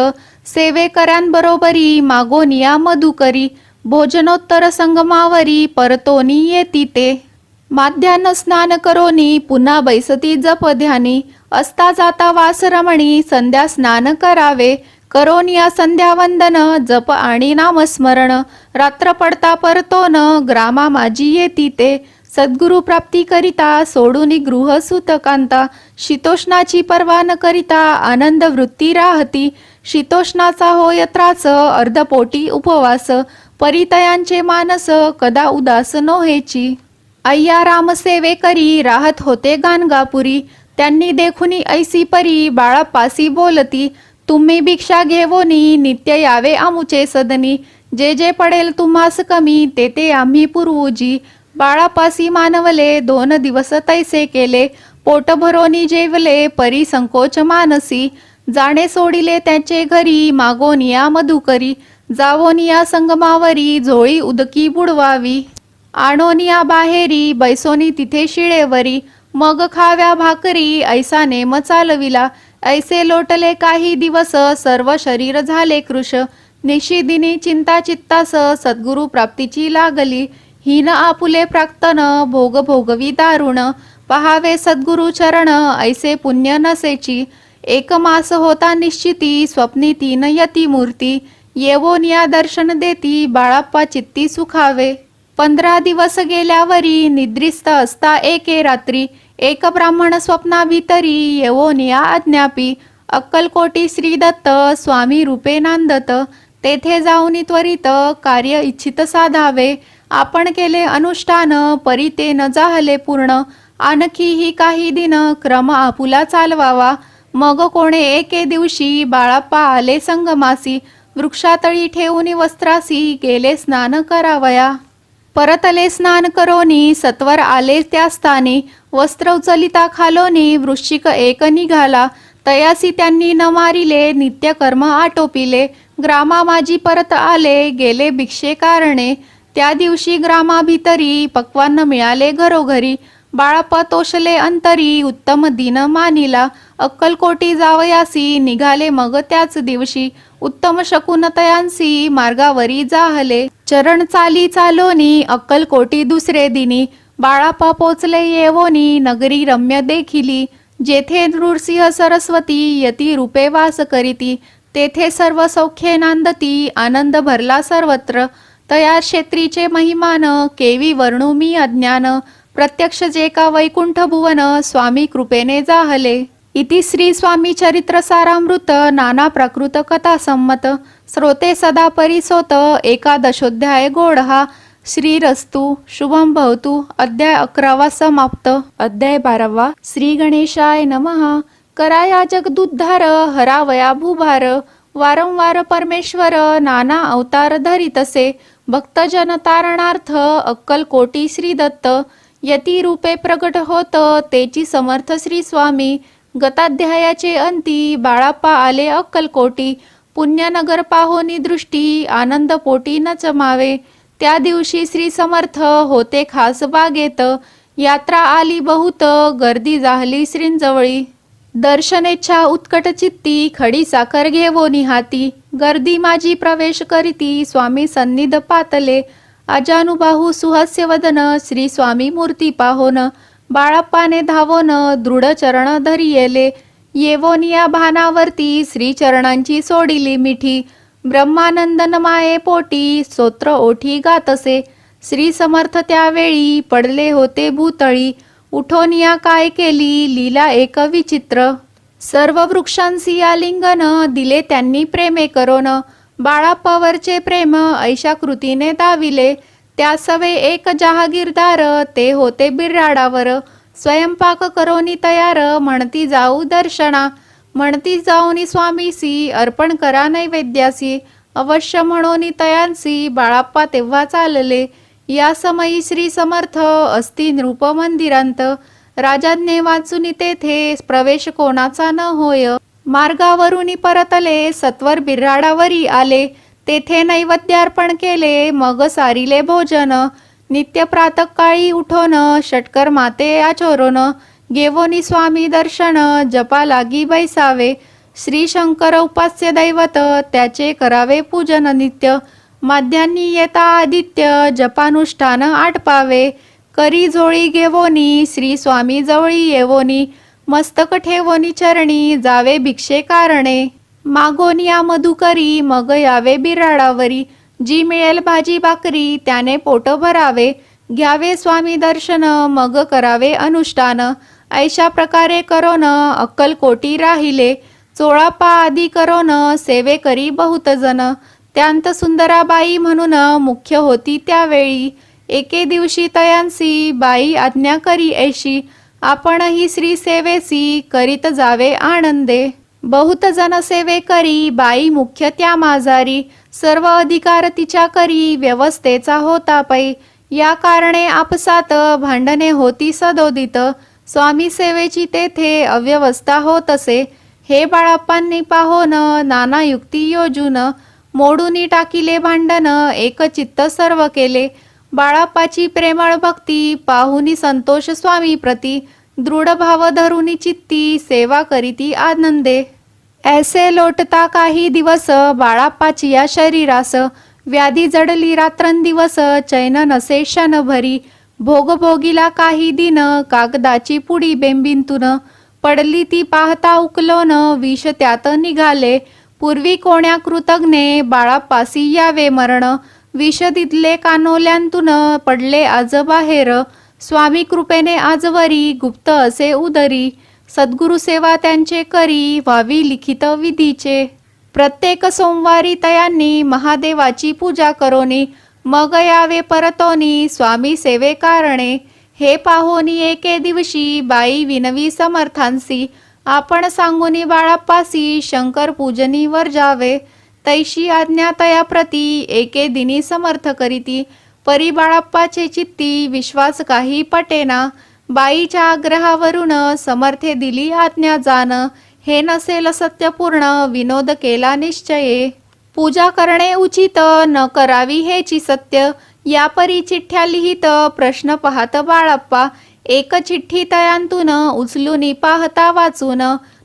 सेवेकऱ्यांबरोबरी, मागोनिया मधुकरी. भोजनोत्तर संगमावरी, परतोनी येती ते. माध्यान्ह स्नान करोनी, पुन्हा बैसती जप ध्यानी. असता जाता वास रमणी, संध्या स्नान करावे. करोनिया संध्या वंदन, जप आणि नामस्मरण. रात्र पडता परतोन, ग्रामा माझी येती ते. सद्गुरु प्राप्ती करिता, सोडूनी गृह सुतकांता. शीतोष्णाची पर्वा न करिता, आनंद वृत्ती राहती. शीतोष्णाचा होय त्रास, अर्धपोटी उपवास. परितयांचे मानस, कदा उदास नोहेची. अय्या रामसेवे करी, राहत होते गाणगापुरी. त्यांनी देखुनी ऐसी परी, बाळाप्पासी बोलती. तुम्ही भिक्षा घेवोनी, नित्य यावे आमुचे सदनी. जे जे पडेल तुम्हास कमी, ते ते आम्ही पुरवूजी. बाळाप्पासी मानवले, 2 दिवस तैसे केले. पोट भरोनी जेवले, परी संकोच मानसी. जाणे सोडिले त्याचे घरी, मागोनिया मधुकरी. जावोनिया संगमावरी, झोळी उदकी बुडवावी. आणोनिया बाहेरी, बैसोनी तिथे शिळेवरी. मग खाव्या भाकरी, ऐसा नेम चालविला. ऐसे लोटले काही दिवस, सर्व शरीर झाले कृश. निशिदिनी चिंता चित्तास, सद्गुरु प्राप्तीची लागली. हीन आपुले प्राक्तन, भोग भोगवी दारुण. पहावे सद्गुरु चरण, ऐसे पुण्य नसेची. 1 मास होता निश्चिती, स्वप्नी 3 यती मूर्ती. येवोनिया दर्शन देती, बाळाप्पा चित्ती सुखावे. 15 दिवस गेल्यावरी, निद्रिस्त असता एके रात्री. एक ब्राह्मण स्वप्नाभितरी, येवोनिया अज्ञापी. अक्कलकोटी श्री दत्त, स्वामी रूपे नांदत. तेथे जाऊनी त्वरित, कार्य इच्छित साधावे. आपण केले अनुष्ठान, परी ते न जाहले पूर्ण. आणखीही काही दिन, क्रम आपुला चालवावा. मग कोणे एके दिवशी, बाळाप्पा आले संगमासी. वृक्षातळी ठेवूनी वस्त्रासी, गेले स्नान करावया. परतले स्नान करोनी, सत्वर आले त्या स्थानी. वस्त्र उचलिता खालोनी, वृश्चिक एक निघाला. तयासी त्यांनी न मारिले, नित्यकर्म आटोपिले. ग्रामा माझी परत आले, गेले भिक्षे कारणे. त्या दिवशी ग्रामाभितरी, पक्वान्न मिळाले घरोघरी. बाळाप्पा तोषले अंतरी, उत्तम दिन मानिला. अक्कलकोटी जावयासी, निघाले मग त्याच दिवशी. उत्तम शकुन तयांसी, मार्गावरी जाहले. चरण चाली चालोनी, अक्कलकोटी दुसरे दिनी. बाळाप्पा पोचले येवोनी, नगरी रम्य देखिली. जेथे नृसिंह सरस्वती, यती रूपे वास करीती. तेथे सर्व सौख्ये नांदती, आनंद भरला सर्वत्र. तया क्षेत्रीचे महिमान, केवी वर्णू मी अज्ञान. प्रत्यक्ष जे का वैकुंठ भुवन, स्वामी कृपेने जाहले. इति श्री स्वामी चरित्र सारामृत, नाना प्राकृत कथा संमत. श्रोते सदा परिसोत, 11ोऽध्याय गोडहा. श्रीरस्तु शुभम भवतु. अध्याय 11वा समाप्त. अध्याय 12वा. श्री गणेशाय नमः. कराया जगदुद्धार, हरावया भूभार. वारंवार परमेश्वर, नाना अवतार धरितसे. भक्तजन तारणार्थ, अक्कलकोटी श्री दत्त. यती रूपे प्रगट होत, तेची समर्थ श्री स्वामी. गताध्यायाचे अंती, बाळाप्पा आले अक्कलकोटी. पुण्यनगर पाहोनी दृष्टी, आनंद पोटी न चमावे. त्या दिवशी श्री समर्थ होते खास बागेत. यात्रा आली बहुत, गर्दी जाहली श्रींजवळी. दर्शनेच्छा उत्कट चित्ती, खडी साखर घेवोनी हाती. गर्दी माझी प्रवेश करीती, स्वामी सन्निध पातले. अजानुबाहू सुहास्य वदन, श्री स्वामी मूर्ती पाहोन. बाळाप्पाने धावोन, दृढ चरण धरियेले. येवोनिया भानावरती, श्री चरणांची सोडिली मिठी. ब्रह्मानंदन माये पोटी, स्तोत्र ओठी गातसे. श्री समर्थ त्यावेळी, पडले होते भूतळी. उठोनिया काय केली, लीला एक विचित्र. सर्व वृक्षांसी आलिंगन, दिले त्यांनी प्रेमे करोन. बाळाप्पावरचे प्रेम, ऐशा कृतीने दाविले. त्या सवे एक जहागीरदार, ते होते बिर्राडावर. स्वयंपाक करोनी तयार, म्हणती जाऊ दर्शना. म्हणती जाऊनी स्वामीसी, अर्पण करा नैवेद्यासी. अवश्य म्हणोनी तयांसी, बाळाप्पा तेव्हा चालले. या समयी श्री समर्थ असती नृप मंदिरांत. राजाज्ञे वाचून तेथे प्रवेश कोणाचा न होय. मार्गावरून परतले सत्वर बिऱ्हाडावरी आले. तेथे नैवेद्यार्पण केले मग सारिले भोजन. नित्य प्रातःकाळी उठोन षटकर माते आचोरोन. घेवोनी स्वामी दर्शन जपा लागी बैसावे. श्री शंकर उपास्य दैवत त्याचे करावे पूजन नित्य. माध्यान्नी येता आदित्य जपानुष्ठान आटपावे. करी झोळी घेवोनी श्री स्वामी जवळी येवोनी. मस्तक ठेवोनी चरणी जावे भिक्षे कारणे. मागोनिया मधुकरी मग यावे बिऱ्हाडावरी. जी मिळेल भाजी भाकरी त्याने पोट भरावे. घ्यावे स्वामी दर्शन मग करावे अनुष्ठान. ऐशा प्रकारे करोन अक्कलकोटी राहिले. चोळापा आदी करोन सेवे करी बहुत जन. त्यांत सुंदराबाई म्हणून मुख्य होती त्यावेळी. एके दिवशी तयांसी बाई आज्ञा करी ऐशी. आपणही श्री सेवेसी करीत जावे आनंदे. बहुत जन सेवे करी बाई मुख्य त्या माझारी. सर्व अधिकार तिच्या करी व्यवस्थेचा होता पै. या कारणे आपसात भांडणे होती सदोदित. स्वामी सेवेची तेथे अव्यवस्था होत असे. हे बाळाप्पांनी पाहोन नाना युक्ती योजून. मोडूनी टाकिले भांडण एक चित्त सर्व केले. बाळाप्पाची प्रेमळ भक्ती पाहुनी संतोष स्वामी प्रती. दृढ भाव धरुनी चित्ती सेवा करीती आनंदे. ऐसे लोटता काही दिवस बाळाप्पाची या शरीरास. व्याधी जडली रात्रंदिवस चैन नसे क्षणभरी. भोगभोगीला काही दिन कागदाची पुडी बेंबिंतून. पडली ती पाहता उकलोन विष त्यात निघाले. पूर्वी कोण्या कृतज्ञे बाळाप्पासी यावे मरण. विष दिदले कानोल्यांतून पडले आज बाहेर. स्वामी कृपेने आजवरी गुप्त असे उदरी. सद्गुरु सेवा त्यांचे करी व्हावी लिखित विधीचे. प्रत्येक सोमवारी तयांनी महादेवाची पूजा करोनी. मग यावे परतोनी स्वामी सेवे कारणे. हे पाहोनी एके दिवशी बाई विनवी समर्थांसी. आपण सांगुनी बाळाप्पासी शंकर पूजनी वर जावे. तैशी आज्ञा तया प्रती एके दिनी समर्थ करीती. परी बाळाप्पाचे चित्ती विश्वास काही पटेना. बाईच्या आग्रहावरून समर्थे दिली आज्ञा जान. हे नसेल सत्यपूर्ण विनोद केला निश्चये. पूजा करणे उचित न करावी हेची सत्य. या परी चिठ्ठ्या लिहित प्रश्न पाहत बाळाप्पा. एक चिठ्ठी तयांतून उचलून पाहता वाचून.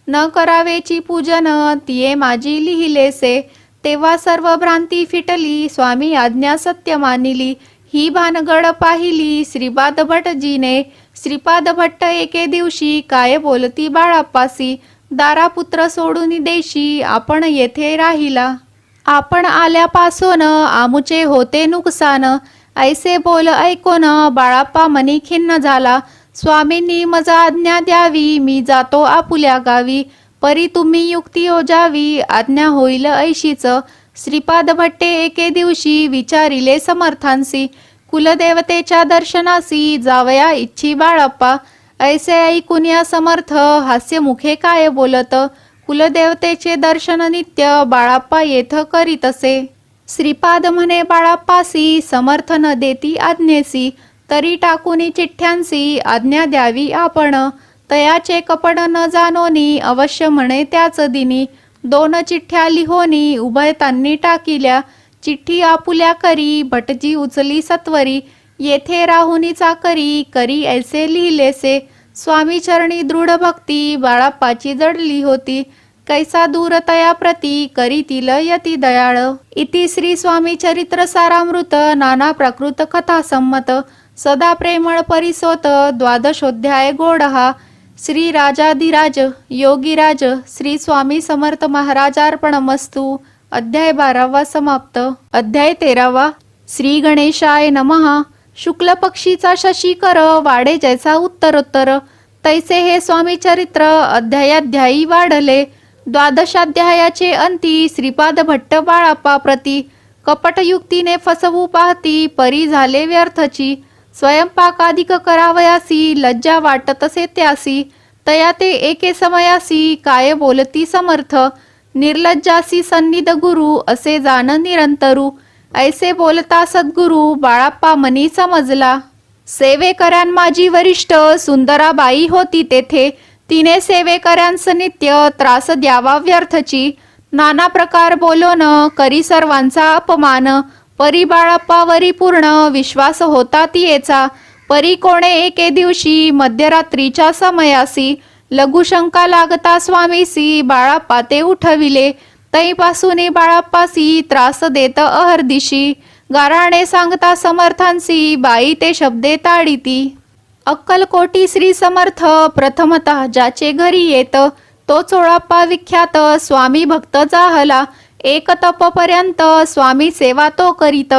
न करावेची पूजन तिये माझी लिहिलेसे. तेव्हा सर्व भ्रांती फिटली स्वामी आज्ञा सत्य मानिली. ही भानगड पाहिली श्रीपाद भटजीने. श्रीपाद भट्ट एके दिवशी काय बोलती बाळाप्पासी. दारापुत्र सोडून देशी आपण येथे राहिला. आपण आल्यापासून आमुचे होते नुकसान. ऐसे बोल ऐकून बाळाप्पा मनी खिन्न झाला. स्वामींनी मज आज्ञा द्यावी मी जातो आपुल्या गावी. परी तुम्ही युक्ती योजावी आज्ञा होईल ऐशीच. श्रीपाद भट्टे एके दिवशी विचारिले समर्थांसी. कुलदेवतेच्या दर्शनासी जावया इच्छी बाळाप्पा. ऐसे ऐकून या समर्थ हास्यमुखे काय बोलत. कुलदेवतेचे दर्शन नित्य बाळाप्पा येथ करीत असे. श्रीपाद म्हणे बाळाप्पासी समर्थ न देती आज्ञेसी. तरी टाकुनी चिठ्ठ्यांसी आज्ञा द्यावी आपण. तयाचे कपड न जानोनी अवश्य म्हणे त्याच दिनी. 2 चिठ्ठ्या लिहोनी उभयतांनी टाकिल्या. चिठ्ठी आपुल्या करी भटजी उचली सत्वरी. येथे राहुनी चाकरी करी ऐसे लिहिलेसे. स्वामी चरणी दृढ भक्ती बाळाप्पाची जडली होती. कैसा दूर तया प्रती करीतील यती दयाळ. इति श्री स्वामी चरित्र सारामृत नाना प्राकृत कथा संमत. सदा प्रेमळ परिसोत 12 गोडहा. श्री राजाधिराज योगीराज श्री स्वामी समर्थ महाराजार्पणमस्तु. अध्याय 12 समाप्त. अध्याय 13. श्री गणेशाय नमः. शुक्ल पक्षीचा शशिकर वाढे जैसा उत्तरोत्तर तैसे हे स्वामी चरित्र अध्यायाध्यायी वाढले. 12 अंती श्रीपाद भट्ट बाळाप्पा प्रती. कपटयुक्तीने फसवू पाहती परी झाले व्यर्थची. स्वयंपाकाधिक करावयासी लज्जा वाटत असे त्यासी. तया ते एके समयासी काय बोलती समर्थ. निर्लज्जासी सन्निध गुरु असे जाण निरंतरू. ऐसे बोलता सद्गुरु बाळाप्पा मनी समजला. सेवेकऱ्यां माझी वरिष्ठ सुंदराबाई होती तेथे. तिने सेवेकऱ्यांस नित्य त्रास द्यावा व्यर्थची. नाना प्रकार बोलोन करी सर्वांचा अपमान. परी बाळाप्पावरी पूर्ण विश्वास होता तियेचा. परी कोणे एके दिवशी मध्यरात्रीच्या समयासी लघुशंका लागता स्वामीसी बाळाप्पा ते उठविले. तैपासून बाळाप्पासी त्रास देत अहर्दिशी. गाराणे सांगता समर्थांसी बाई ते शब्दे ताडिती. अक्कलकोटी श्री समर्थ प्रथमतः ज्याचे घरी येत तो चोळाप्पा विख्यात स्वामी भक्त जाहला. एक तपपर्यंत स्वामी सेवा तो करीत.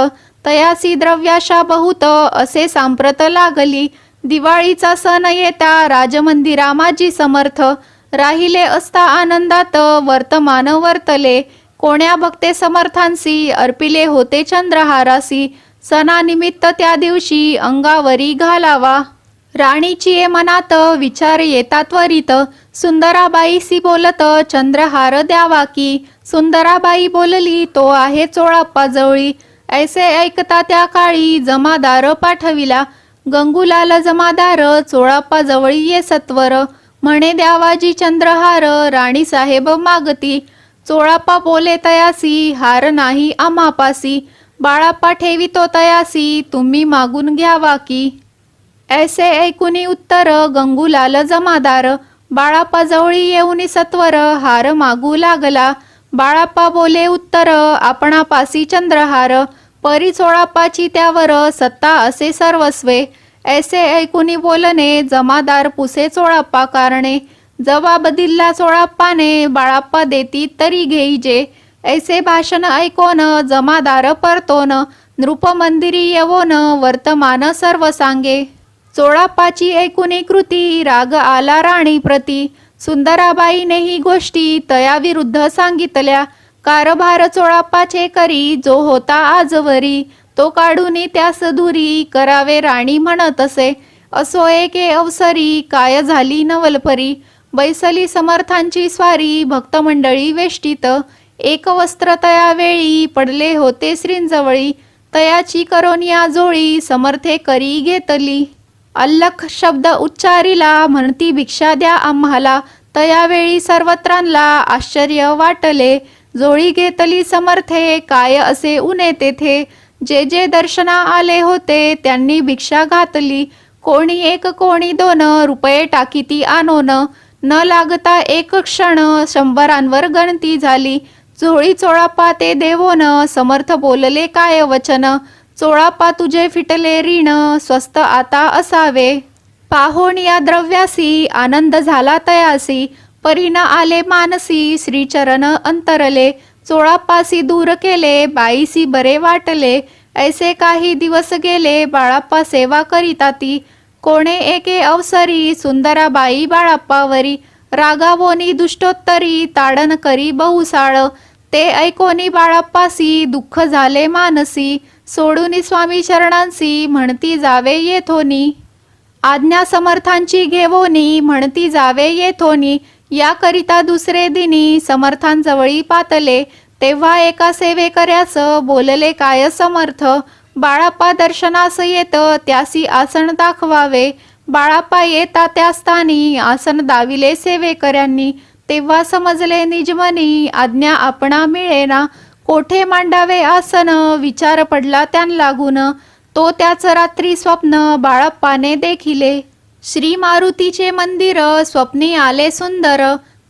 तयासी द्रव्याशा बहुत असे सांप्रत लागली. दिवाळीचा सण येता राजमंदिरा माझी समर्थ. राहिले असता आनंदात वर्तमान वर्तले. कोण्या भक्ते समर्थांसी अर्पिले होते चंद्रहारासी. सणानिमित्त त्या दिवशी अंगावरी घालावा. राणीची मनात विचार येता त्वरित. सुंदराबाईसी बोलत चंद्रहार द्यावा की. सुंदराबाई बोलली तो आहे चोळाप्पा जवळी. ऐसे ऐकता त्या काळी जमादार पाठविला. गंगूलाल जमादार चोळाप्पा जवळी ये सत्वर. म्हणे द्यावाजी चंद्रहार राणी साहेब मागती. चोळाप्पा बोले तयासी हार नाही आम्हापासी. बाळाप्पा ठेवितो तयासी तुम्ही मागून घ्यावा की. ऐसे ऐकुनी उत्तर गंगूलाल जमादार. बाळाप्पा जवळी येऊनी सत्वर हार मागू लागला. बाळाप्पा बोले उत्तर आपणापासी चंद्रहार. परी चोळाप्पाची त्यावर सत्ता असे सर्वस्वे. ऐसे ऐकुनी बोलणे जमादार पुसे चोळाप्पा कारणे. जबाब दिला चोळाप्पाने बाळाप्पा देती तरी घेईजे. ऐसे भाषण ऐकोन जमादार परतोन. नृपमंदिरी येवोन वर्तमान सर्व सांगे. चोळाप्पाची ऐकुनी कृती राग आला राणी प्रती. सुंदराबाईने ही गोष्टी तया विरुद्ध सांगितल्या. कारभार चोळाप्पाचे करी जो होता आजवरी. तो काढूनी त्यास दुरी करावे राणी म्हणत असे. असो एके अवसरी काय झाली नवलपरी. बैसली समर्थांची स्वारी भक्तमंडळी वेष्टीत. एक वस्त्र तया वेळी पडले होते श्रींजवळी. तयाची करोनिया जोळी समर्थे करी घेतली. अल्लख शब्द उच्चारिला म्हणती भिक्षा द्या आम्हाला. तयावेळी सर्वत्रांना आश्चर्य वाटले. जोळी घेतली समर्थे काय असे उने तेथे. जे जे दर्शना आले होते त्यांनी भिक्षा घातली. कोणी एक कोणी 2 रुपये टाकीती आणोन. न लागता एक क्षण 100 गणती झाली. झोळी चोळाप्पा ते देवोन समर्थ बोलले काय वचन. चोळाप्पा तुझे फिटले ऋण स्वस्त आता असावे. पाहोण या द्रव्यासी आनंद झाला तयासी. परीन आले मानसी श्रीचरण अंतरले. चोळाप्पासी दूर केले बाईसी बरे वाटले. ऐसे काही दिवस गेले बाळाप्पा सेवा करीताती. कोणे एके अवसरी सुंदराबाई बाळाप्पावरी. रागावोनी दुष्टोत्तरी ताडन करी बहुसाळ. ते ऐकोनी बाळाप्पासी दुःख झाले मानसी. सोडूनी स्वामी चरणांसी म्हणती जावे येथोनी. आज्ञा समर्थांची घेवोनी म्हणती जावे येथोनी. याकरिता दुसरे दिनी समर्थांजवळी पातले. तेव्हा एका सेवेकऱ्यास बोलले काय समर्थ. बाळाप्पा दर्शनास येत त्यासी आसन दाखवावे. बाळाप्पा येता त्या स्थानी आसन दाविले सेवेकऱ्यांनी. तेव्हा समजले निजमनी आज्ञा आपणा मिळेना. कोठे मांडावे आसन विचार पडला त्यां लागून. तो त्याच रात्री स्वप्न बाळाप्पाने देखिले. श्री मारुतीचे मंदिर स्वप्नी आले सुंदर.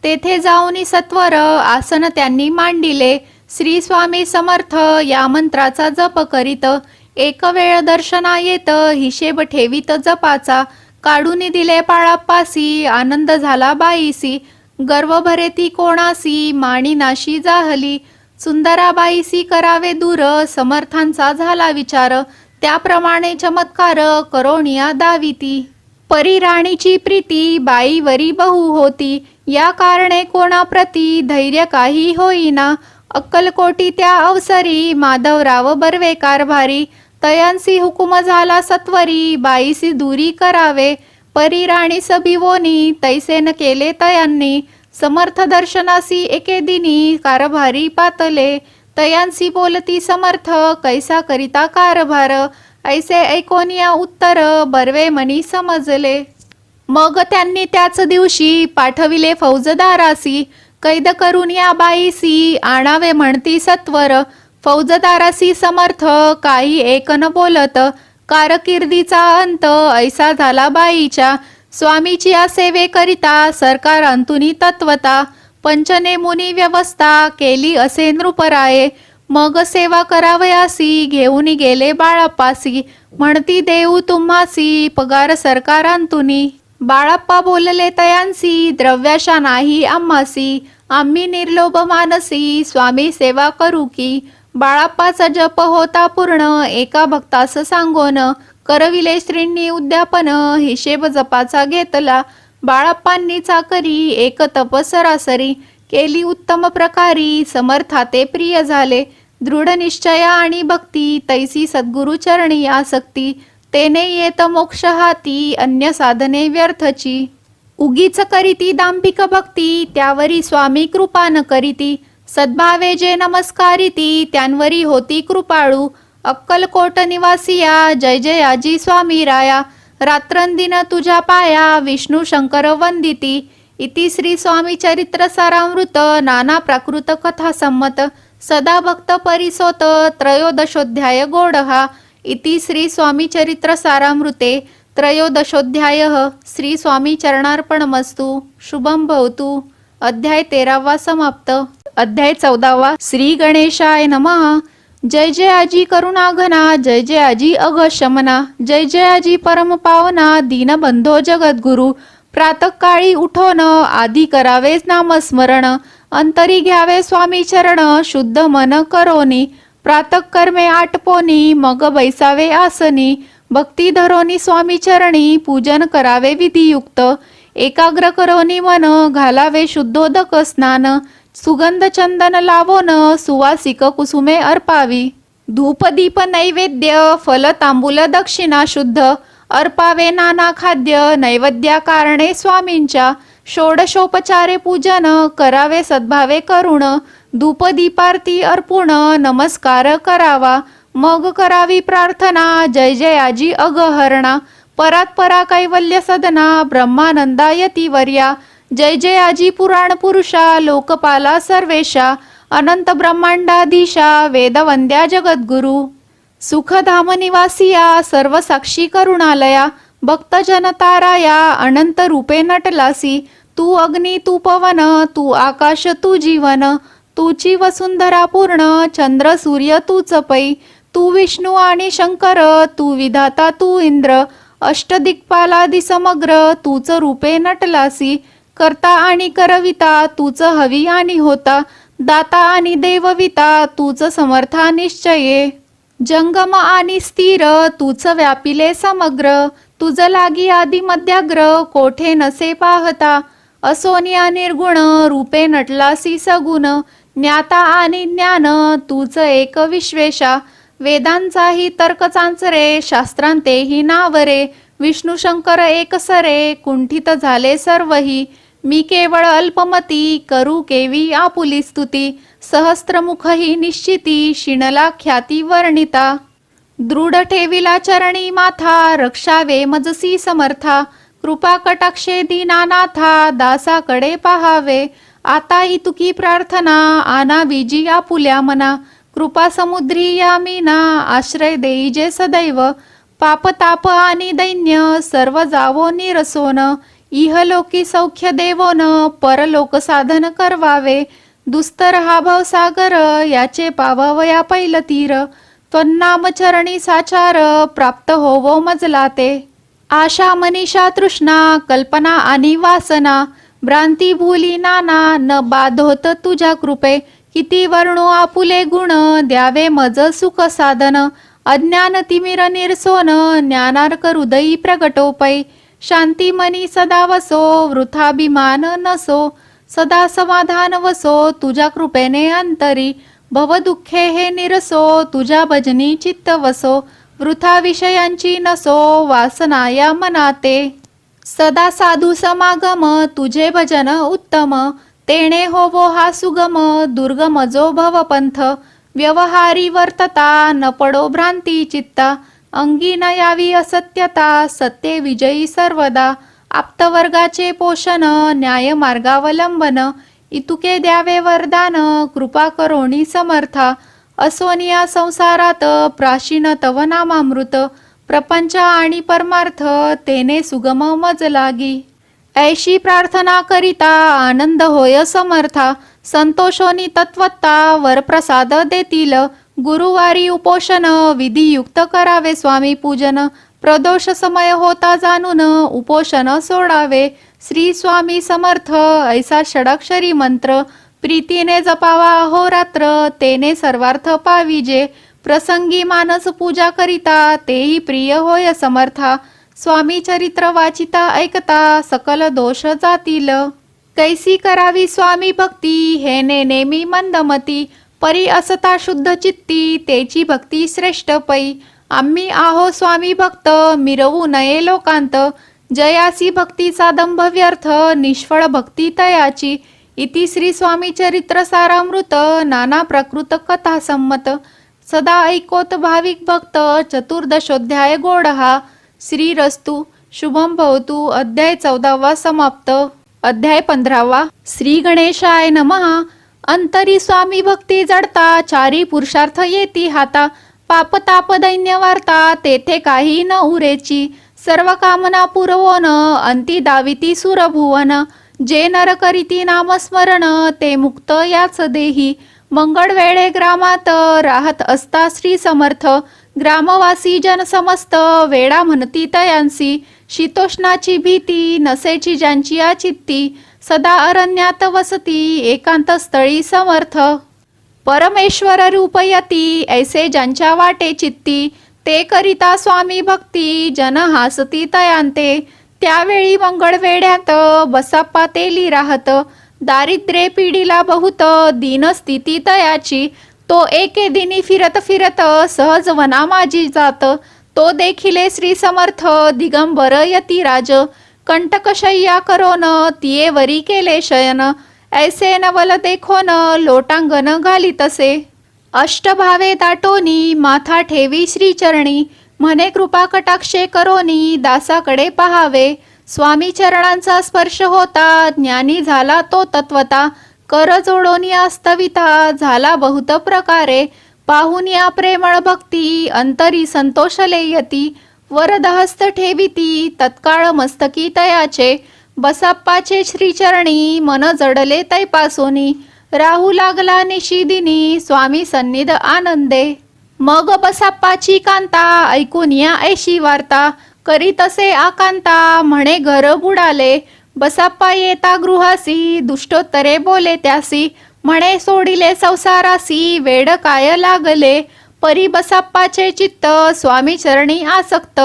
तेथे जाऊनी सत्वर आसन त्यांनी मांडिले. श्री स्वामी समर्थ या मंत्राचा जप करीत. एक वेळ दर्शना येत हिशेब ठेवीत जपाचा. काढून दिले बाळाप्पासी आनंद झाला बाईसी. गर्व भरे ती कोणासी माणी नाशी जाहली. सुंदराबाईसी करावे दूर समर्थांचा झाला विचार. त्याप्रमाणे चमत्कार करोनिया दाविती. परी राणीची प्रीती बाईवरी बहु होती. या कारणे कोणाप्रती धैर्य काही होईना. अक्कलकोटी त्या अवसरी माधवराव बर्वे कारभारी. तयांसी हुकुम झाला सत्वरी बाईसी दूरी करावे. परी राणी सभिवोनी तैसेन केले तयांनी. समर्थ दर्शनासी एके दिनी कारभारी पातले. तयांसी बोलती समर्थ कैसा करिता कारभार, ऐसे ऐकोनिया उत्तर बर्वे मनी समजले. मग त्यांनी त्याच दिवशी पाठविले फौजदारासी, कैद करून या बाईसी आणावे म्हणती सत्वर. फौजदारासी समर्थ काही एक न बोलत, कारकिर्दीचा अंत ऐसा झाला बाईच्या. स्वामीची सेवे करिता सरकार अंतुनी तत्वता, पंचनेमुनी व्यवस्था केली असे नृपराये. मग सेवा करावयासी घेऊन गेले बाळाप्पासी, म्हणती देऊ तुम्हासी पगार सरकार अंतुनी. बाळाप्पा बोलले तयांसी, द्रव्याशा नाही आम्हासी, आम्ही निर्लोभ मानसी स्वामी सेवा करू की. बाळाप्पाचा जप होता पूर्ण एका भक्तास सांगोन, करविले श्रींनी उद्यापन हिशेब जपाचा घेतला. बाळाप्पांनी चाकरी एक तप सरासरी, केली उत्तम प्रकारी समर्थाते प्रिय झाले. दृढ निश्चय आणि भक्ती तैसी सद्गुरु चरणी आसक्ती, तेने येत मोक्ष हाती अन्य साधने व्यर्थची. उगीच करीती दांभिक भक्ती त्यावरी स्वामी कृपा न करीती, सद्भावे जे नमस्कारिती त्यांवरी होती कृपाळू. अक्कलकोट निवासिया जय जय आजी स्वामी राया, रात्रंदिन तुझ्या पाया विष्णू शंकर वंदिती. इति श्री स्वामी चरित्र सारामृत नाना प्राकृत कथा संमत, सदा भक्त परिसोत त्रयोदशोध्याय गोडहा. इति श्री स्वामी चरित्र सारामृते त्रयोदशोध्यायः. श्री स्वामी चरणार्पणमस्तु. शुभम भवतु. अध्याय 13वा समाप्त. अध्याय 14वा. श्री गणेशाय नमः. जय जय आजी करुणाघना, जय जय आजी अघशमना, जय जय आजी परम पावना दीनबंधो जगद्गुरु. प्रातःकाळी उठोन आधी करावेच नामस्मरण, अंतरी घ्यावे स्वामी चरण शुद्ध मन करोनी. प्रातःकर्मे आटपोनी मग बैसावे आसनी, भक्ती धरोनी स्वामी चरणी पूजन करावे विधियुक्त. एकाग्र करोनी मन घालावे शुद्धोदक स्नान, सुगंध चंदन लावोन सुवासिक कुसुमे अर्पावी. धूप दीप नैवेद्य फल तांबूल दक्षिणा शुद्ध, अर्पावे नाना खाद्य नैवेद्या कारणे स्वामींच्या. षोडशोपचारे पूजन करावे सद्भावे करुण, धूप दीपारती अर्पुण नमस्कार करावा. मग करावी प्रार्थना जय जय आजी अगहरणा, परात परा कैवल्य सदना ब्रह्मानंदायती वर्या. जय जय आजी पुराण पुरुषा लोकपाला सर्वेशा, अनंत ब्रह्मांडाधीशा वेदवंद्या जगद्गुरु. सुखधाम निवासिया सर्व साक्षी करुणालया, भक्त जनताराया अनंत रूपे नटलासी. तू अग्नी तू पवन तू आकाश तू जीवन, तूची वसुंधरा पूर्ण चंद्र सूर्य तूच पै. तू विष्णू आणि शंकर तू विधाता तू इंद्र, अष्टदिक्पालादि समग्र तूच रूपे नटलासी. करता आणि करविता तूच हवी आणि होता, दाता आणि देवविता तूच समर्था निश्चये. जंगम आणि स्थिर तूच व्यापिले समग्र, तुझ लागी आदि मध्याग्र कोठे नसे पाहता. असोनिया निर्गुण रूपे नटलासी सगुण, ज्ञाता आणि ज्ञान तूच एक विश्वेशा. वेदांचाही तर्क चांचरे शास्त्रांतेही नावरे, विष्णू शंकर एकसरे कुंठित झाले सर्वही. मी केवळ अल्पमती करू केवी आपुली स्तुती, सहस्त्रमुखही निश्चिती शिणला ख्याती वर्णिता. दृढ ठेविला चरणी माथा रक्षावे मजसी समर्था, कृपा कटाक्षे दीनानाथा दासाकडे पहावे. आता इतुकी प्रार्थना आना बीजी आपुल्या मना, कृपा समुद्री या मीना आश्रय देई जे सदैव. पाप ताप आणि दैन्य सर्व जावो निरसोन, इहलोकी सौख्य देवोन परलोक साधन करवावे. दुस्तर हा भवसागर याचे पावावया पैल तीर, त्वन्नाम चरणी साचार प्राप्त होवो मजला ते. आशा मनीषा तृष्णा कल्पना आणि वासना, भ्रांती भूली नाना न बाधोत तुझ्या कृपे. किती वर्णो आपुले गुण द्यावे मज सुख साधन, अज्ञान तिमिर निरसोन ज्ञानार्क हृदयी प्रगटोपै. शांती मनी सदा वसो वृथाभिमान नसो, सदा समाधान वसो तुझ्या कृपेने अंतरी. भव दुःखे हे निरसो तुझ्या भजनी चित्त वसो, वृथा विषयांची नसो वासना या मनाते. सदा साधू समागम तुझे भजन उत्तम, तेणे होवो हा सुगम दुर्गम जो भवपंथ. व्यवहारी वर्तता न पडो भ्रांती चित्ता, अंगी न यावी असत्यता, सत्ये विजयी सर्वदा, आप्तवर्गाचे पोषण न्याय मार्गावलंबन, इतुके द्यावे वरदान कृपा करोणी समर्था, असोनिया संसारात प्राशीन तव नामामृत, प्रपंच आणि परमार्थ तेने सुगम मज लागी, ऐशी प्रार्थना करिता आनंद होय समर्था, संतोषोनी तत्वत्ता वरप्रसाद देतील, गुरुवारी उपोषण विधियुक्त करावे स्वामी पूजन, प्रदोष समय होता जाणून उपोषण सोडावे, श्री स्वामी समर्थ ऐसा षडाक्षरी मंत्र, प्रीतीने जपावा अहोरात्र तेने सर्वार्थ पाविजे, प्रसंगी मानस पूजा करिता तेही प्रिय होय समर्था, स्वामी चरित्र वाचिता ऐकता सकल दोष जातील, कैसी करावी स्वामी भक्ती हेने नेमी मंदमती, परी असता शुद्ध चित्ती तेची भक्ती श्रेष्ठ पै, आम्ही आहो स्वामी भक्त मिरवू नये लोकांत, जयासी भक्तीचा दंभ व्यर्थ निष्फळ भक्ती तयाची, इति श्री स्वामी चरित्र सारामृत नाना प्रकृत कथा संमत, सदा ऐकोत भाविक भक्त चतुर्दशोध्याय गोडहा, श्रीरस्तु शुभम भवतु. अध्याय 14वा समाप्त. अध्याय 15वा. श्री गणेशाय नमः. अंतरी स्वामी भक्ती जडता चारी पुरुषार्थ येती हाता, पाप ताप दैन्य वार्ता तेथे काही न उरेची, सर्व कामना पुरवोन अंती दाविती सुरभुवन, जे नर करीती नामस्मरण ते मुक्त याच देही, मंगळ वेळे ग्रामात राहत असता श्री समर्थ, ग्रामवासी जन समस्त वेडा म्हणती तयांसी, शीतोष्णाची भीती नसेची ज्यांची या चित्ती, सदा अरण्यात वसती एकांत स्थळी समर्थ, परमेश्वर रूपयती ऐसे ज्यांच्या वाटे चित्ती, ते करिता स्वामी भक्ती जन हासती तयांते, त्यावेळी मंगळ वेड्यात बसाप्पा तेली राहत, दारिद्र्ये पिढीला बहुत दीनस्थिती तयाची, तो एके दिनी फिरत फिरत सहज वना माझी जात, तो देखिले श्री समर्थ दिगंबर यतिराज, कंटकशय्या करोन तिये वरी केले शयन, ऐसे नवल देखोन लोटांगण घाली तसे, अष्टभावे दाटोनी माथा ठेवी श्रीचरणी, म्हणे कृपा कटाक्षे करोनी दासाकडे पहावे, स्वामी चरणांचा स्पर्श होता ज्ञानी झाला तो तत्वता, कर जोडोनी आस्तविता झाला बहुत प्रकारे, पाहून या प्रेमळ भक्ती अंतरी संतोषले यती, वरदहस्त ठेविती तत्काळ मस्तकी तयाचे, बसाप्पाचे श्रीचरणी मन जडले तैपासोनी, राहू लागला निशिदिनी स्वामी सन्निध आनंदे, मग बसाप्पाची कांता ऐकून या ऐशी वार्ता, करी तसे आकांता म्हणे घर बुडाले, बसाप्पा येता गृहासी दुष्टोत्तरे बोले त्यासी, म्हणे सोडिले संसारासी वेड काय लागले, परी बसाप्पाचे चित्त स्वामी चरणी आसक्त,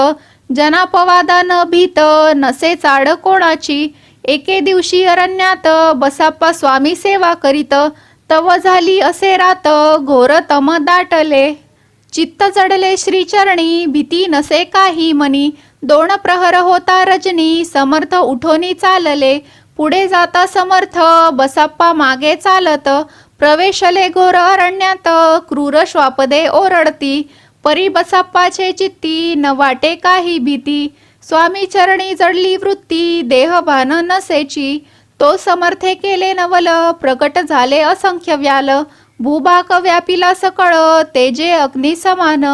जनापवादा न भीत नसे चाड कोणाची, एके दिवशी अरण्यात बसाप्पा स्वामी सेवा करीत, तव झाली असे रात घोर तम दाटले, चित्त जडले श्रीचरणी भीती नसे काही मनी, 2 प्रहर होता रजनी समर्थ उठोनी चालले, पुढे जाता समर्थ बसाप्पा मागे चालत, प्रवेशले घोर अरण्यात क्रूर श्वापदे ओरडती, परी बसाप्पाचे चित्ती न वाटे काही भीती, स्वामी चरणी जडली वृत्ती देहभान नसेची, तो समर्थे केले नवल प्रकट झाले असंख्य व्याल, भूभाग व्यापिला सकळ तेजे अग्नी समान,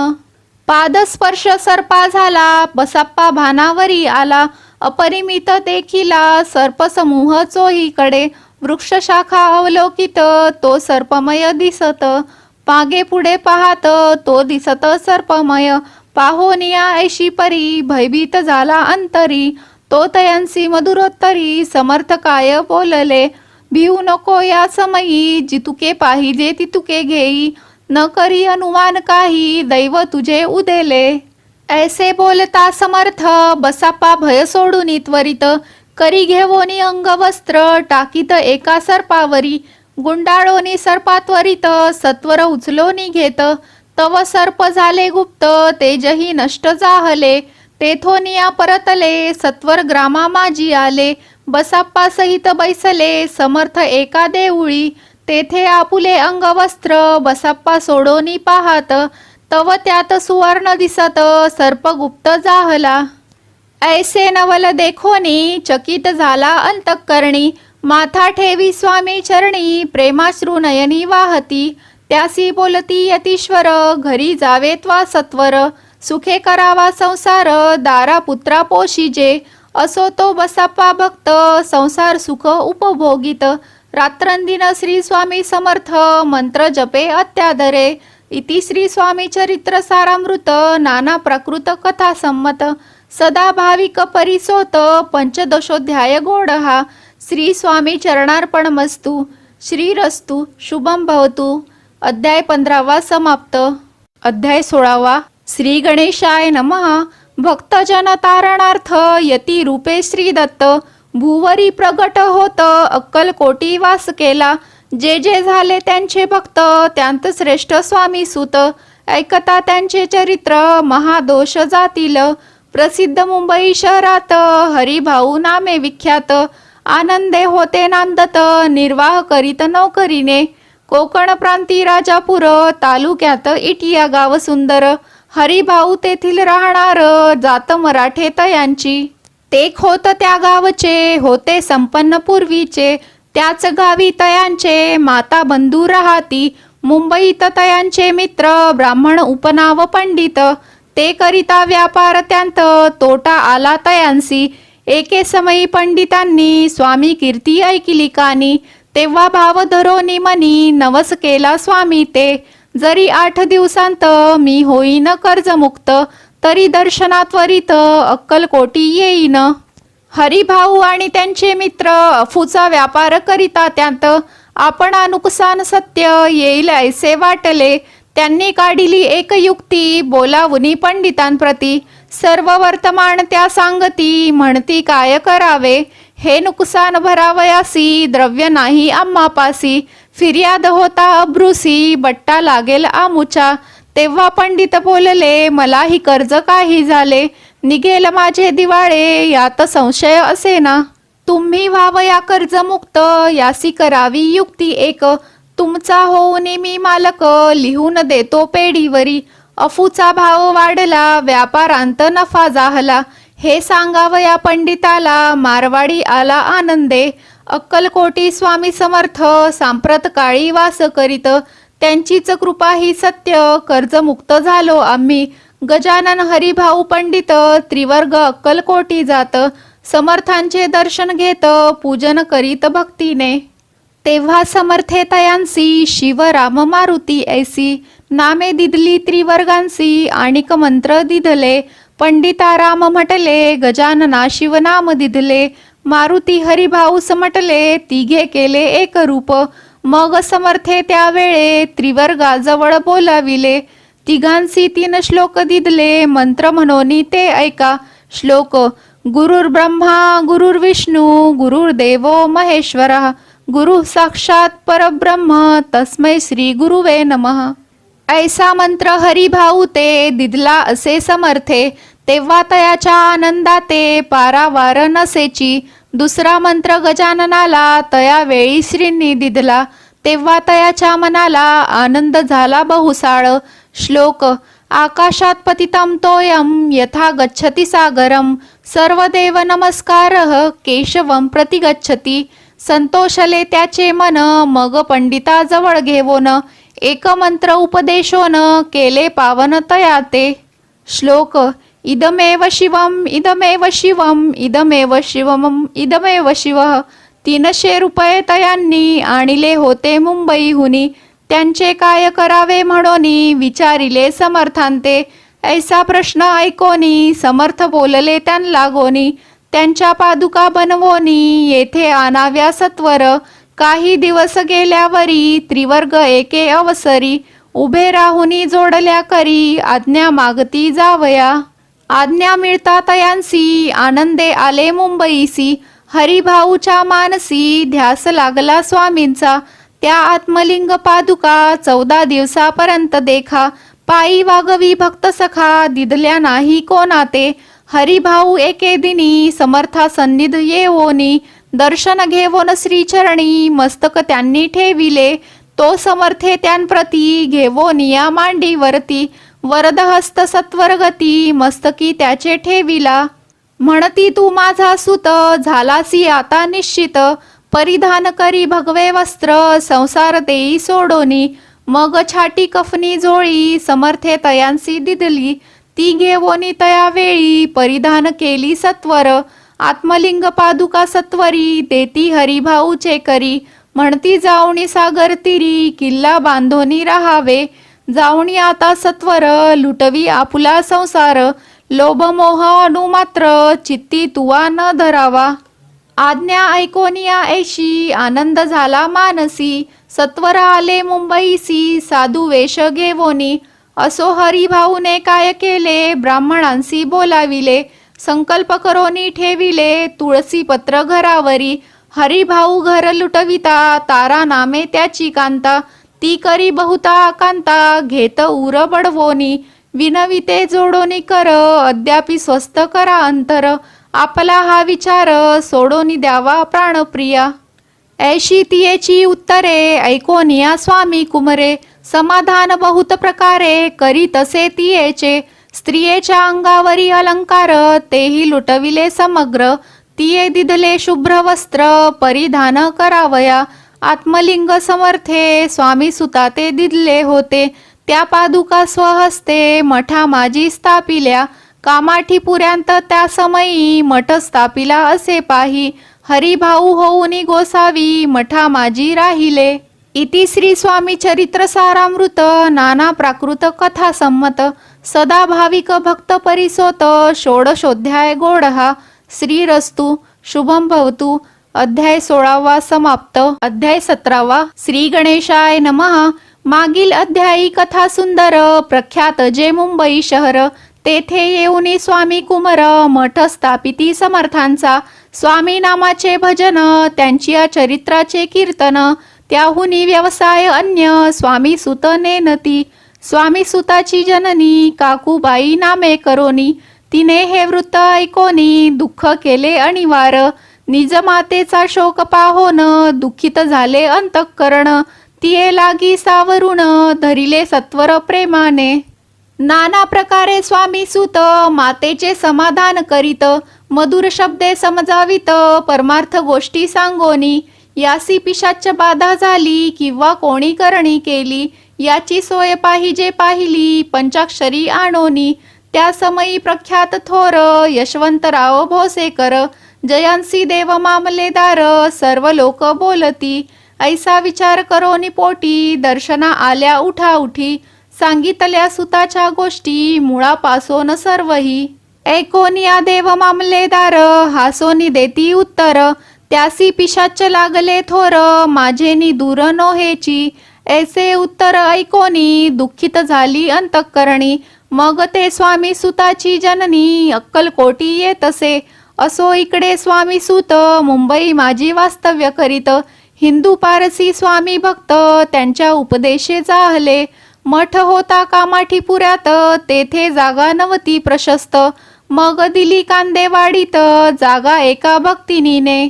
पादस्पर्श सर्पा झाला बसाप्पा भानावरी आला, अपरिमित देखिला सर्पसमूह चोहीकडे, वृक्ष शाखा अवलोकित तो सर्पमय दिसत, मागे पुढे पाहात तो दिसत सर्पमय, पाहोनिया ऐशी परी भयभीत झाला अंतरी, तो तयांसी मधुरोत्तरी समर्थ काय बोलले, भिवू नको या समयी जितुके पाहिजे तितुके घेई, न करी अनुमान काही दैव तुझे उदेले, ऐसे बोलता समर्थ बसाप्पा भय सोडून त्वरित, करी घेवोनी अंगवस्त्र टाकीत एका सर्पावरी, गुंडाळोनी सर्पात्वरित सत्वर उचलोनी घेत, तव सर्प झाले गुप्त तेजही नष्ट जाहले, तेथोनिया परतले सत्वर ग्रामा माझी आले, बसाप्पा सहित बैसले समर्थ एका देऊळी, तेथे आपुले अंगवस्त्र बसप्पा सोडोनी पाहात, तव त्यात सुवर्ण दिसत सर्पगुप्त जाहला. ऐसे नवल देखोनी चकित झाला अंतःकरणी, माथा ठेवी स्वामी चरणी प्रेमाश्रू नयनी वाहती. त्यासी बोलती यतीश्वर घरी जावे त्वा सत्वर, सुखे करावा संसार दारा पुत्रा पोशिजे. असो तो बसाप्पा भक्त संसार सुख उपभोगित, रात्रंदिन श्री स्वामी समर्थ मंत्र जपे अत्यादरे. इति श्री स्वामी चरित्र सारामृत नाना प्रकृत कथा संमत, सदा भाविक परिसोत पंचदशोध्याय गोड हा. श्री स्वामी चरणार्पणमस्तु. श्रीरस्तु शुभम भवतु. अध्याय 15वा समाप्त. अध्याय 16वा. श्री गणेशाय नमः. भक्तजन तारणार्थ यती रूपे श्री दत्त, भूवरी प्रगट होत अक्कलकोटी वास केला. जे जे झाले त्यांचे भक्त त्यांत श्रेष्ठ स्वामी सुत, ऐकता त्यांचे चरित्र महादोष जातील. प्रसिद्ध मुंबई शहरात हरिभाऊ नामे विख्यात, आनंदे होते नांदत निर्वाह करीत नोकरीने. कोकण प्रांती राजापूर तालुक्यात इटिया गाव सुंदर, हरिभाऊ तेथील राहणार जात मराठे तयांची. ते होत त्या गावचे होते संपन्न पूर्वीचे, त्याच गावी तयांचे माता बंधू राहती. मुंबईत तयांचे मित्र ब्राह्मण उपनाव पंडित, ते करिता व्यापार त्यांत तोटा आला तयांसी. एके समयी पंडितांनी स्वामी कीर्ती ऐकिली कानी, तेव्हा भाव धरोनी मनी नवस केला स्वामी ते. जरी 8 दिवसांत मी होईन कर्जमुक्त, तरी दर्शना त्वरित अक्कलकोटी येईन. हरिभाऊ आणि त्यांचे मित्र अफूचा व्यापार करिता त्यांत, आपण नुकसान सत्य येईल ऐसे वाटले. त्यांनी काढिली एक युक्ती बोलावुनी पंडितांप्रती, सर्व वर्तमान त्या सांगती म्हणती काय करावे. हे नुकसान भरावयासी द्रव्य नाही आम्हापासी, फिर्याद होता अब्रुसी बट्टा लागेल आमुचा. तेव्हा पंडित बोलले मलाही कर्ज काही झाले, निघेल माझे दिवाळे यात संशय असे ना. तुम्ही व्हावया कर्जमुक्त यासी करावी युक्ती एक, तुमचा होऊन मी मालक लिहून देतो पेढीवरी. अफूचा भाव वाढला व्यापारांत नफा जाहला, हे सांगावया पंडिताला मारवाडी आला आनंदे. अक्कलकोटी स्वामी समर्थ सांप्रत काळी वास करीत, त्यांचीच कृपा ही सत्य कर्जमुक्त झालो आम्ही. गजानन हरिभाऊ पंडित त्रिवर्ग अक्कलकोटी जात, समर्थांचे दर्शन घेत पूजन करीत भक्तीने. तेव्हा समर्थे तयांसी शिव राम मारुती ऐसी, नामे दिदली त्रिवर्गांसी आणिक मंत्र दिधले. पंडिता राम म्हटले गजानना शिवनाम दिधले, मारुती हरिभाऊस म्हटले तिघे केले एक रूप. मग समर्थे त्यावेळे त्रिवर्गाजवळ बोलाविले, तिघांसी 3 श्लोक दिदले मंत्र म्हणोनी ते ऐका. श्लोक. गुरुर् ब्रह्मा गुरुर्विष्णू गुरुर्देवो महेश्वरः, गुरु साक्षात परब्रह्म तस्मै श्री गुरुवे नमः. ऐसा मंत्र हरिभाऊ ते दिदला असे समर्थे, तेव्हा तयाच्या आनंदाते पारावार नसेची. दुसरा मंत्र गजाननाला तयावेळी श्रींनी दिदला, तेव्हा तयाच्या मनाला आनंद झाला बहुसाळ. श्लोक. आकाशात पतितं तोयं यथा गच्छति सागरं, सर्वदेव नमस्कारः केशवं प्रति गच्छति. संतोषले त्याचे मन मग पंडिताजवळ घेवोन, एक मंत्र उपदेशोन केले पावन तयाते. श्लोक. इदमेव शिवम इदमेव शिवम इदमेव शिवम इदमेव शिवः. 300 रुपये तयांनी आणिले होते मुंबईहुनी, त्यांचे काय करावे म्हणोनी विचारिले समर्थांते. ऐसा प्रश्न ऐकोनी समर्थ बोलले त्यांना गोनी, त्यांच्या पादुका बनवोनी येथे आणाव्या सत्वर. काही दिवस गेल्यावरी त्रिवर्ग एके अवसरी, उभे राहुनी जोडल्या करी आज्ञा मागती जावया. आज्ञा मिळता तयांसी आनंदे आले मुंबईसी. हरिभाऊच्या मानसी ध्यास लागला स्वामींचा, त्या आत्मलिंग पादुका 14 दिवसापर्यंत देखा. पायी वागवी भक्त सखा दिदल्या नाही कोणाते. हरिभाऊ एके दिनी समर्था सन्निध येवोनी, दर्शन घेवोन श्रीचरणी मस्तक त्यांनी ठेविले. तो समर्थे त्यांप्रती घेवोनिया मांडीवरती. वरदहस्त सत्वरगती मस्तकी त्याचे ठेविला. म्हणती तू माझा सुत झालासी आता निश्चित. परिधान करी भगवे वस्त्र संसार देई सोडोनी. मग छाटी कफनी झोळी समर्थे तयांसी दिदली. ती घेवोनी तया वेळी परिधान केली सत्वर. आत्मलिंग पादुका सत्वरी देती हरिभाऊचे करी. म्हणती जाऊनी सागर तिरी किल्ला बांधोनी राहावे. जाऊनी आता सत्वर लुटवी आपुला संसार. लोभ मोह अनुमात्र चित्ती तुवा न धरावा. आज्ञा ऐकोनिया ऐशी आनंद झाला मानसी. सत्वर आले मुंबईसी साधू वेश घेवोनी. असो हरिभाऊने काय केले ब्राह्मणांसी बोलाविले. संकल्प करोनी ठेविले तुळसी पत्र घरावरी. हरिभाऊ घर लुटविता तारा नामे त्याची कांता. ती करी बहुता आकांता घेत उर बडवोनी. विनविते जोडोनी कर अद्यापि स्वस्त करा अंतर. आपला हा विचार सोडोनी द्यावा प्राणप्रिया. ऐशी तियेची उत्तरे ऐकोनिया स्वामी कुमरे. समाधान बहुत प्रकारे करी तसे तियेचे. स्त्रियेच्या अंगावरी अलंकार तेही लुटविले समग्र. तिये दिधले शुभ्र वस्त्र परिधान करावया. आत्मलिंग समर्थे स्वामी सुता ते दिदले होते. त्या पादुका स्वहस्ते मठा माझी स्थापिल्या. कामाठी पुऱ्यांत त्या समयी मठ स्थापिला असे पाही. हरिभाऊ होऊनी गोसावी मठा माझी राहिले. इति श्री स्वामी चरित्र सारामृत नाना प्राकृत कथा संमत. सदा भाविक भक्त परिसोत षोडशोध्याय गोडहा. श्रीरस्तु शुभम भवतु. अध्याय 16वा समाप्त. अध्याय 17वा. श्री गणेशाय नमः. मागील अध्यायी कथा सुंदर. प्रख्यात जे मुंबई शहर तेथे येऊनी स्वामी कुमर मठ स्थापिती समर्थांचा. स्वामी नामाचे भजन त्यांची चरित्राचे कीर्तन. त्याहुनी व्यवसाय अन्य स्वामी सुत नेनती. स्वामी सुताची जननी काकूबाई नामे करोनी. तिने हे वृत्त ऐकोनी दुःख केले अनिवार. निज मातेचा शोक पाहोन दुःखित झाले अंतःकरण. तिये लागी सावरुण धरिले सत्वर प्रेमाने. नाना प्रकारे स्वामी सुत मातेचे समाधान करीत. मधुर शब्दे समजावित परमार्थ गोष्टी सांगोनी. यासी पिशाच बाधा झाली किंवा कोणी करणी केली. याची सोय पाहिजे पाहिली पंचाक्षरी आणोनी. त्या समयी प्रख्यात थोर यशवंतराव भोसेकर जयांसी देव मामलेदार सर्व लोक बोलती. ऐसा विचार करोनी पोटी दर्शना आल्या उठा उठी. सांगितल्या सुताच्या गोष्टी मुळापासून सर्वही. ऐकोनिया देव मामलेदार हासोनी देती उत्तर. त्यासी पिशाच लागले थोर माझेनी दूर नोहेची. ऐसे उत्तर ऐकोनी दुःखित झाली अंतःकरणी. मग ते स्वामी सुताची जननी अक्कलकोटी येतसे. असो इकडे स्वामी सुत मुंबई माझी वास्तव्य करीत. हिंदू पारसी स्वामी भक्त त्यांच्या उपदेशे जाहले. मठ होता कामाठीपुऱ्यात तेथे जागा नवती प्रशस्त. मग दिली कांदेवाडीत जागा एका भक्तिनीने.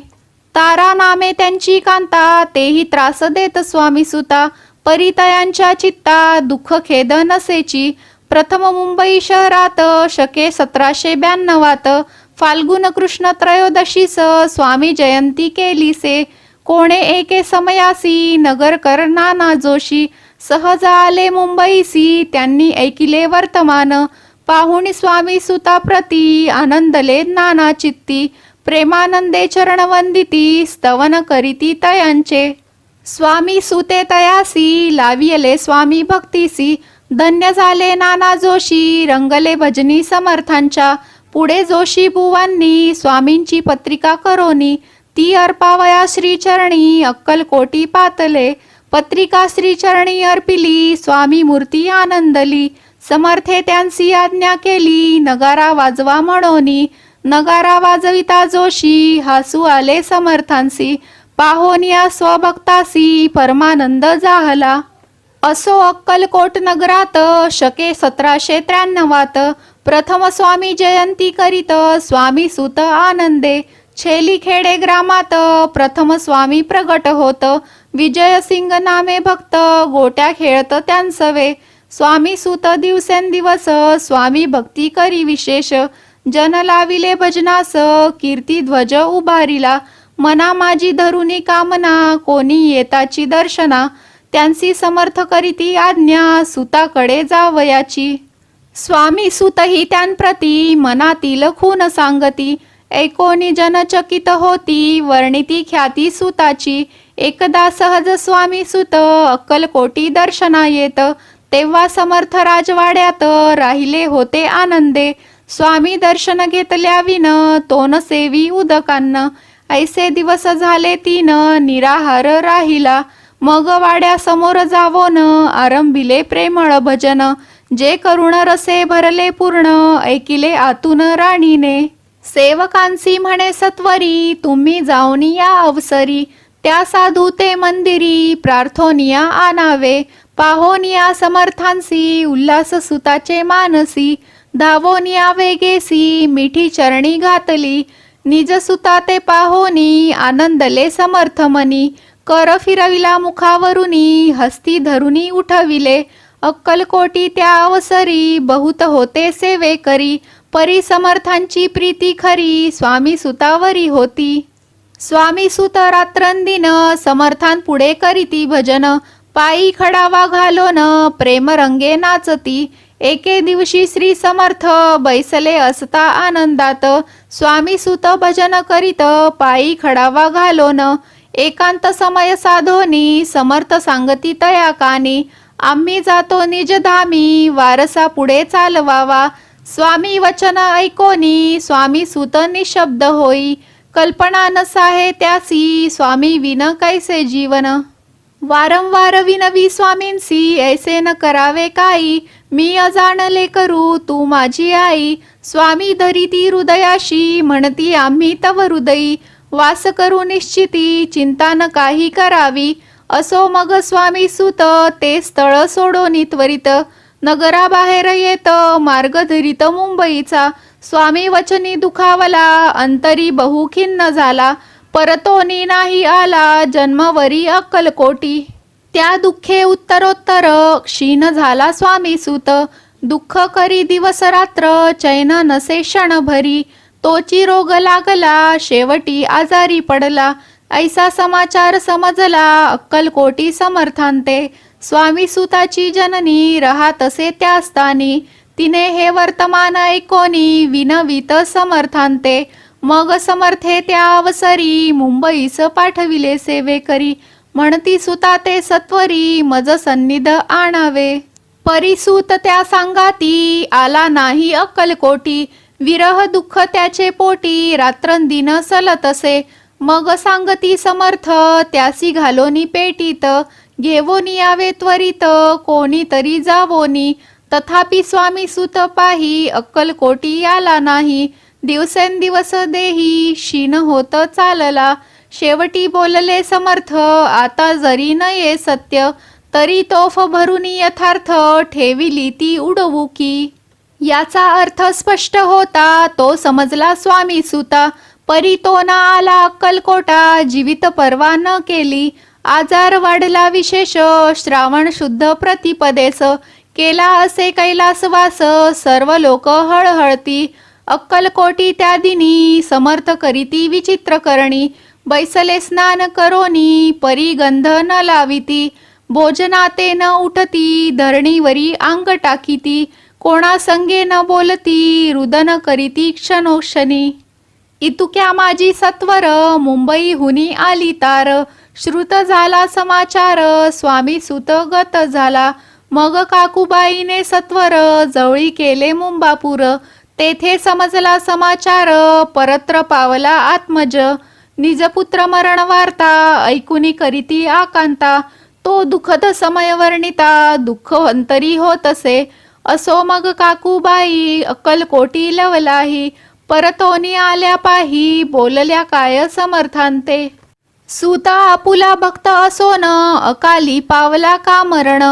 तारा नामे त्यांची कांता तेही त्रास देत स्वामी सुता. परितयांच्या चित्ता दुःख खेद नसेची. प्रथम मुंबई शहरात शके 1792 फाल्गुन कृष्ण त्रयोदशीस स्वामी जयंती केलीसे. कोणे एके समयासी नगरकर नाना जोशी सहज आले मुंबईसी. त्यांनी ऐकिले वर्तमान. पाहुणी स्वामी सुता प्रती आनंदले नाना चित्ती. प्रेमानंदे चरण वंदिती स्तवन करीती तयांचे. स्वामी सुते तयासी लावियले स्वामी भक्तीसी. धन्य झाले नाना जोशी रंगले भजनी समर्थांच्या. पुढे जोशी बुवांनी स्वामींची पत्रिका करोनी. ती अर्पावया श्रीचरणी अक्कलकोटी पातले. पत्रिका श्रीचरणी अर्पिली स्वामी मूर्ती आनंदली. समर्थे त्यांची आज्ञा केली नगारा वाजवा म्हणोनी. नगारा वाजविता जोशी हासू आले समर्थांसी. पाहोनिया स्वभक्तासी परमानंद जाहला. असो अक्कलकोट नगरात शके 1793 प्रथम स्वामी जयंती करीत स्वामी सुत आनंदे. छेलीखेडे ग्रामात प्रथम स्वामी प्रगट होत. विजयसिंग नामे भक्त गोट्या खेळत त्यांसवे. स्वामी सुत दिवसेंदिवस स्वामी भक्ती करी विशेष. जन लाविले भजनास कीर्ती ध्वज उभारिला. मना माझी धरुनी कामना कोणी येताची दर्शना. त्यांसी समर्थ करीती आज्ञा सुताकडे जावयाची. स्वामी सुतही त्यांप्रती मनातील खून सांगती. ऐकोनी जनचकित होती वर्णिती ख्याती सुताची. एकदा सहज स्वामी सुत अक्कलकोटी दर्शना येत. तेव्हा समर्थ राजवाड्यात राहिले होते आनंदे. स्वामी दर्शन घेतल्या विन तोन सेवी उदकान्न. ऐसे दिवस झाले तीन निराहार राहिला. मग वाड्यासमोर जावोन आरंभिले प्रेमळ भजन. जे करुण रसे भरले पूर्ण ऐकिले आतून राणीने. सेवकांसी म्हणे सत्वरी तुम्ही जाऊन या अवसरी. त्या साधू ते मंदिरी प्रार्थोनिया आणावे. पाहोनिया समर्थांसी उल्हास सुताचे मानसी. धावोनिया वेगेसी मिठी चरणी घातली. निज सुता ते पाहोनी आनंदले समर्थ मनी. कर फिरविला मुखावरुनी हस्ती धरुनी उठविले. अक्कलकोटी त्या अवसरी बहुत होते सेवे करी. परी समर्थांची प्रीती खरी स्वामी सुतावरी होती. स्वामी सुत रात्रंदिन समर्थांपुढे करीती भजन. पायी खडावा घालोन प्रेम रंगे नाचती. एके दिवशी श्री समर्थ बैसले असता आनंदात. स्वामी सुत भजन करीत पायी खडावा घालोन. एकांत समय साधोनी समर्थ सांगती तया कानी. आम्ही जातो निज धामी वारसा पुढे चालवावा. स्वामी वचन ऐकोनी स्वामी सुत निशब्द होई. कल्पना नसाहे त्यासी स्वामी विन कैसे जीवन. वारंवार विनवी स्वामींसी ऐसे न करावे काही. मी अजाणले करू तू माझी आई. स्वामी धरिती हृदयाशी म्हणती आम्ही तव हृदयी. वास करू निश्चिती चिंता न काही करावी. असो मग स्वामी सुत ते स्थळ सोडोनी त्वरित. नगराबाहेर येत मार्ग धरित मुंबईचा. स्वामी वचनी दुखावला अंतरी बहु खिन्न झाला. परतोनी नाही आला जन्मवरी अक्कलकोटी. त्या दुःखे उत्तरोत्तर क्षीण झाला स्वामी सुत. दुःख करी दिवस रात्र चैन नसे क्षणभरी. तोची रोग लागला शेवटी आजारी पडला. ऐसा समाचार समजला अक्कलकोटी समर्थांते. स्वामी सुताची जननी राहत असे त्या स्थानी. तिने हे वर्तमान ऐकोनी विनवित समर्थांते. मग समर्थे त्या अवसरी मुंबईस पाठविले सेवेकरी. म्हणती सुता ते सत्वरी मज सन्निध आणावे. परिसूत त्या सांगाती आला नाही अक्कलकोटी. विरह दुःख त्याचे पोटी रात्रंदिन सलत असे. मग सांगती समर्थ त्यासी घालोनी पेटीत. घेवोनी यावे त्वरित कोणीतरी जावोनी. तथापि स्वामी सुत पाही अक्कलकोटी आला नाही. दिवसेंदिवस देही क्षीण होत चालला. शेवटी बोलले समर्थ आता जरी नये सत्य. तरी तोफ भरुनी यथार्थ ठेविली ती उडवू की. याचा अर्थ स्पष्ट होता तो समजला स्वामी सुता. परी तो ना आला अक्कलकोटा जीवित परवा न केली. आजार वाढला विशेष श्रावण शुद्ध प्रतिपदेस. केला असे कैलासवास सर्व लोक हळहळती. अक्कलकोटी त्या दिनी समर्थ करीती विचित्र करणी. बैसले स्नान करोनी परी गंध न लाविती. भोजनाते न उठती धरणीवरी अंग टाकीती. कोणा संगे न बोलती रुदन करीती क्षणोक्षणी. इतुक्या माझी सत्वर मुंबईहुनी आली तार. श्रुत झाला समाचार स्वामी सुत गत झाला. मग काकूबाईने सत्वर जवळी केले मुंबापूर. तेथे समजला समाचार परत्र पावला आत्मज. निजपुत्र मरण वार्ता ऐकुनी करीती आकांता. तो दुःखद समय वर्णिता दुःख अंतरी होत असे. असो मग काकूबाई अक्कलकोटी लवलाही. परतोनी आल्या पाही बोलल्या काय समर्थांते. सुता आपुला भक्त असोन अकाली पावला का मरण.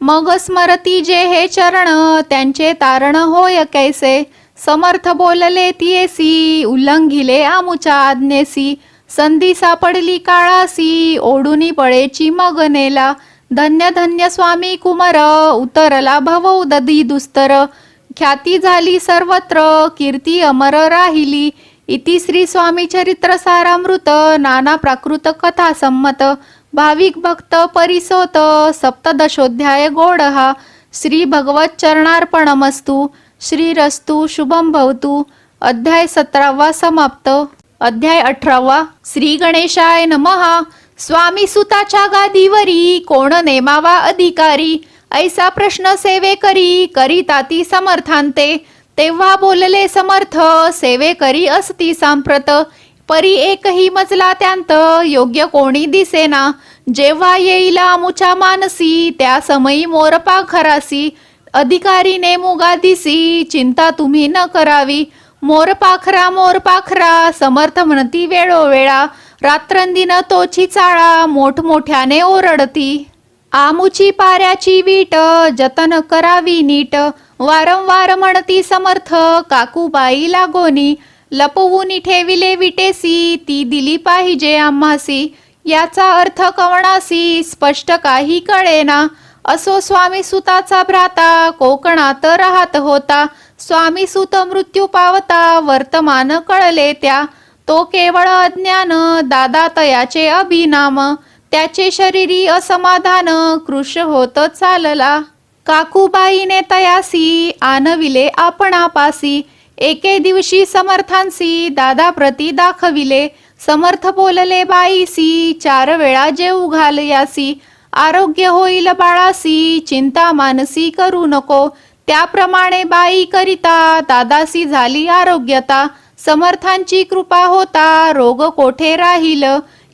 मग स्मरती जे हे चरण त्यांचे तारण होय कैसे. समर्थ बोलले तियेसी, उल्लंघिले आमुच्या आज्ञेसी. संधी सापडली काळासी, ओढुनी बळेची मग नेला. धन्य धन्य स्वामी कुमार, उतरला भवोदधी दुस्तर. ख्याती झाली सर्वत्र, कीर्ती अमर राहिली. इति श्री स्वामी चरित्र सारामृत, नाना प्राकृत कथा संमत. भाविक भक्त परिसोत, सप्तदशोध्याय गोड हा. श्री भगवत चरणार्पणमस्तु. श्रीरस्तु शुभम भवतु. अध्याय 17 समाप्त. अध्याय 18. श्री गणेशाय नमः. स्वामी सुताच्या गादीवरी, कोण नेमावा अधिकारी. ऐसा प्रश्न सेवेकरी, करीताती समर्थांते. तेव्हा बोलले समर्थ, सेवेकरी असती सांप्रत. परी एकही मजला त्यांत, योग्य कोणी दिसेना. जेव्हा येईल आमुच्या मानसी, त्या समयी मोर पाखरासी. अधिकारी नेमू गादीसी, चिंता तुम्ही न करावी. मोर पाखरा समर्थ म्हणती वेळोवेळा. रात्रंदिन तोची चाळा, मोठमोठ्याने ओरडती. आमुची पाऱ्याची वीट, जतन करावी नीट. वारंवार म्हणती समर्थ, काकूबाई लागोनी. लपवून ठेविले विटेसी, ती दिली पाहिजे आम्हासी. याचा अर्थ कवणासी, स्पष्ट काही कळेना. असो स्वामी सुताचा भ्राता, कोकणात राहत होता. स्वामी सुत मृत्यू पावता, वर्तमान कळले त्या. तो केवळ अज्ञान, दादा तयाचे अभिनाम. त्याचे शरीरी असमाधान, कृश होत चालला. काकूबाईने तयासी, आणविले आपणापासी. एके दिवशी समर्थांसी, दादा प्रती दाखविले. समर्थ बोलले बाईसी, 4 वेळा जेवू घाल यासी. आरोग्य होईल बाळासी, चिंता मानसी करू नको. त्याप्रमाणे बाई करिता, दादासी झाली आरोग्यता. समर्थांची कृपा होता, रोग कोठे राहील.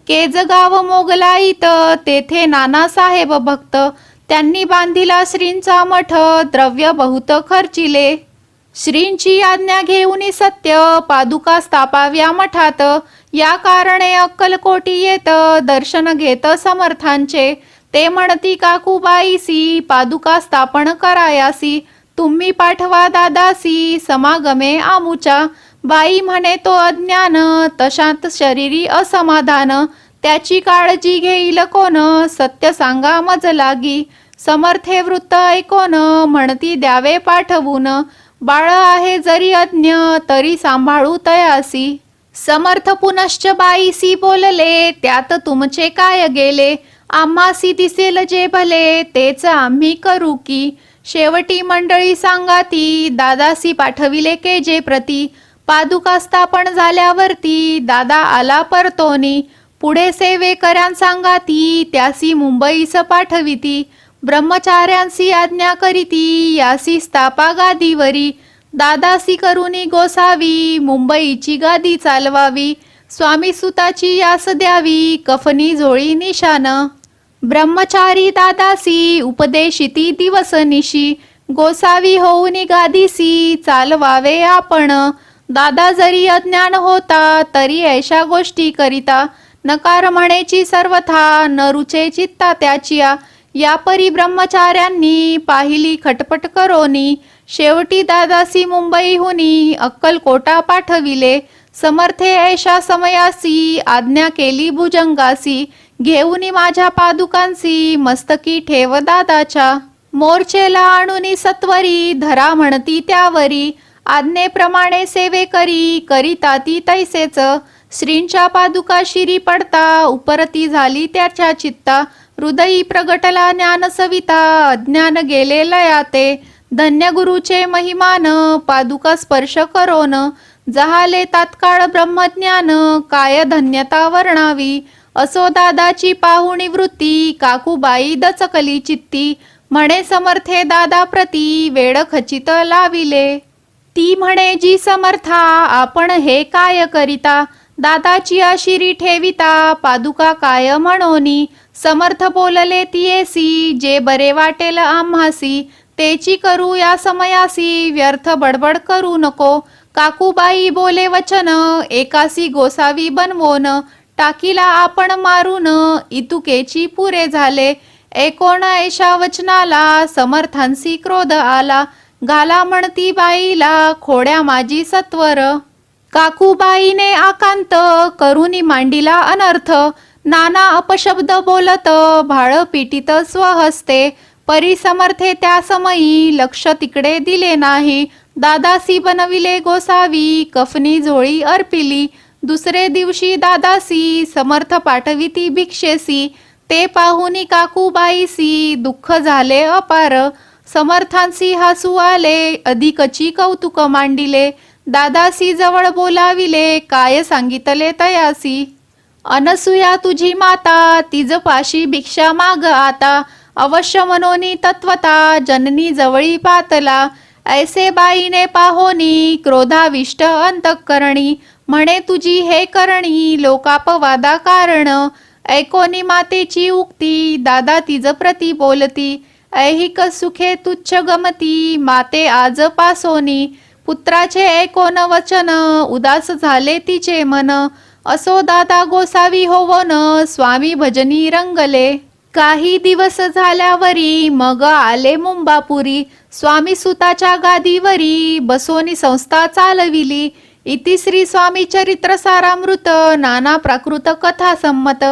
केज गाव मोगलाईत, तेथे नानासाहेब भक्त. त्यांनी बांधिला श्रींचा मठ, द्रव्य बहुत खर्चिले. श्रींची आज्ञा घेऊन सत्य, पादुका स्थापाव्या मठात. या कारणे अक्कलकोटी येत, दर्शन घेत समर्थांचे. ते म्हणती काकूबाईसी, पादुका स्थापन करायासी. तुम्ही पाठवा दादासी, समागमे आमुच्या. बाई म्हणे तो अज्ञान, तशात शरीरी असमाधान. त्याची काळजी घेईल कोण, सत्य सांगा मज लागी. समर्थे वृत्त ऐकोन, म्हणती द्यावे पाठवून. बाळ आहे जरी अज्ञ, तरी सांभाळू तयासी. समर्थ पुनश्च बाईसी बोलले, त्यात तुमचे काय गेले. आम्हासी दिसेल जे भले, तेच आम्ही करू की. शेवटी मंडळी सांगाती, दादासी पाठविले के जे प्रती. पादुका स्थापन झाल्यावरती, दादा आला परतोनी. पुढे सेवेकऱ्यां सांगाती, त्यासी मुंबईस पाठविती. ब्रह्मचार्यांसी आज्ञा करीती, यासी स्थापा गादीवरी. दादासी करुनी गोसावी, मुंबईची गादी चालवावी. स्वामी सुताची यास द्यावी, कफनी जोळी निशान. ब्रह्मचारी दादासी, उपदेशिती दिवस निशी. गोसावी होऊन गादीसी, चालवावे आपण. दादा जरी अज्ञान होता, तरी ऐशा गोष्टी करिता. नकार म्हणेची सर्वथा, न रुचे चित्ता त्याचिया. या परी ब्रह्मचार्यांनी, पाहिली खटपट करोनी. शेवटी दादासी मुंबईहुनी, अक्कलकोटा पाठविले. समर्थे ऐशा समयासी, आज्ञा केली भुजंगासी. घेऊनी माझ्या पादुकांसी, मस्तकी ठेव दादाच्या. मोर्चेला आणूनी सत्वरी, धरा म्हणती त्यावरी. आज्ञेप्रमाणे सेवेकरी, करिताती तैसेच. श्रींच्या पादुका शिरी पडता, उपरती झाली त्याच्या चित्ता. हृदयी प्रगटला ज्ञान सविता, अज्ञान गेले लयाते. धन्य गुरुचे महिमान, पादुका स्पर्श करोन. जहाले तात्काळ ब्रह्मज्ञान, काय धन्यता वर्णावी. असो दादाची पाहुणी वृत्ती, काकूबाई दचकली चित्ती. म्हणे समर्थे दादा प्रती, वेळ खचित लाविले. ती म्हणे जी समर्था, आपण हे काय करिता. दादाची आशिरी ठेविता, पादुका काय म्हणोनी. समर्थ बोलले तियेसी, जे बरे वाटेल आम्हासी. तेची करू या समयासी, व्यर्थ बडबड करू नको. काकूबाई बोले वचन, एकासी गोसावी बनवोन. टाकीला आपण मारून, इतुकेची पुरे झाले. ऐकोन ऐशा वचनाला, समर्थांसी क्रोध आला. घाला म्हणती बाईला खोड्या माझी सत्वर. काकूबाईने आकांत करुनी मांडिला अनर्थ. नाना अपशब्द बोलत भाळ पिटीत स्वहस्ते. परी समर्थे त्या समयी लक्ष तिकडे दिले नाही. दादासी बनविले गोसावी कफनी झोळी अर्पिली. दुसरे दिवशी दादासी समर्थ पाठविती भिक्षेसी. ते पाहुनी काकूबाईसी दुःख झाले अपार. समर्थांसी हसू आले अधिकची कौतुक मांडिले. दादासी जवळ बोलाविले काय सांगितले तयासी. अनसुया तुझी माता तिज पाशी भिक्षा माग आता. अवश्य मनोनी तत्वता जननी जवळी पातला. ऐसे बाईने पाहोनी क्रोधाविष्ट अंतःकरणी. म्हणे तुझी हे करणी लोकापवादा कारण. ऐकोनी मातेची उक्ती दादा तिज प्रती बोलती. ऐहिक सुखे तुच्छ गमती माते आज पासोनी. पुत्राचे ऐकोन वचन उदास झाले तिचे मन. असो दादा गोसावी होवोन स्वामी भजनी रंगले. काही दिवस झाल्यावरी मग आले मुंबापुरी. स्वामी सुताच्या गादीवरी बसोनी संस्था चालविली. इति श्री स्वामी चरित्र सारामृत नाना प्राकृत कथा संमत.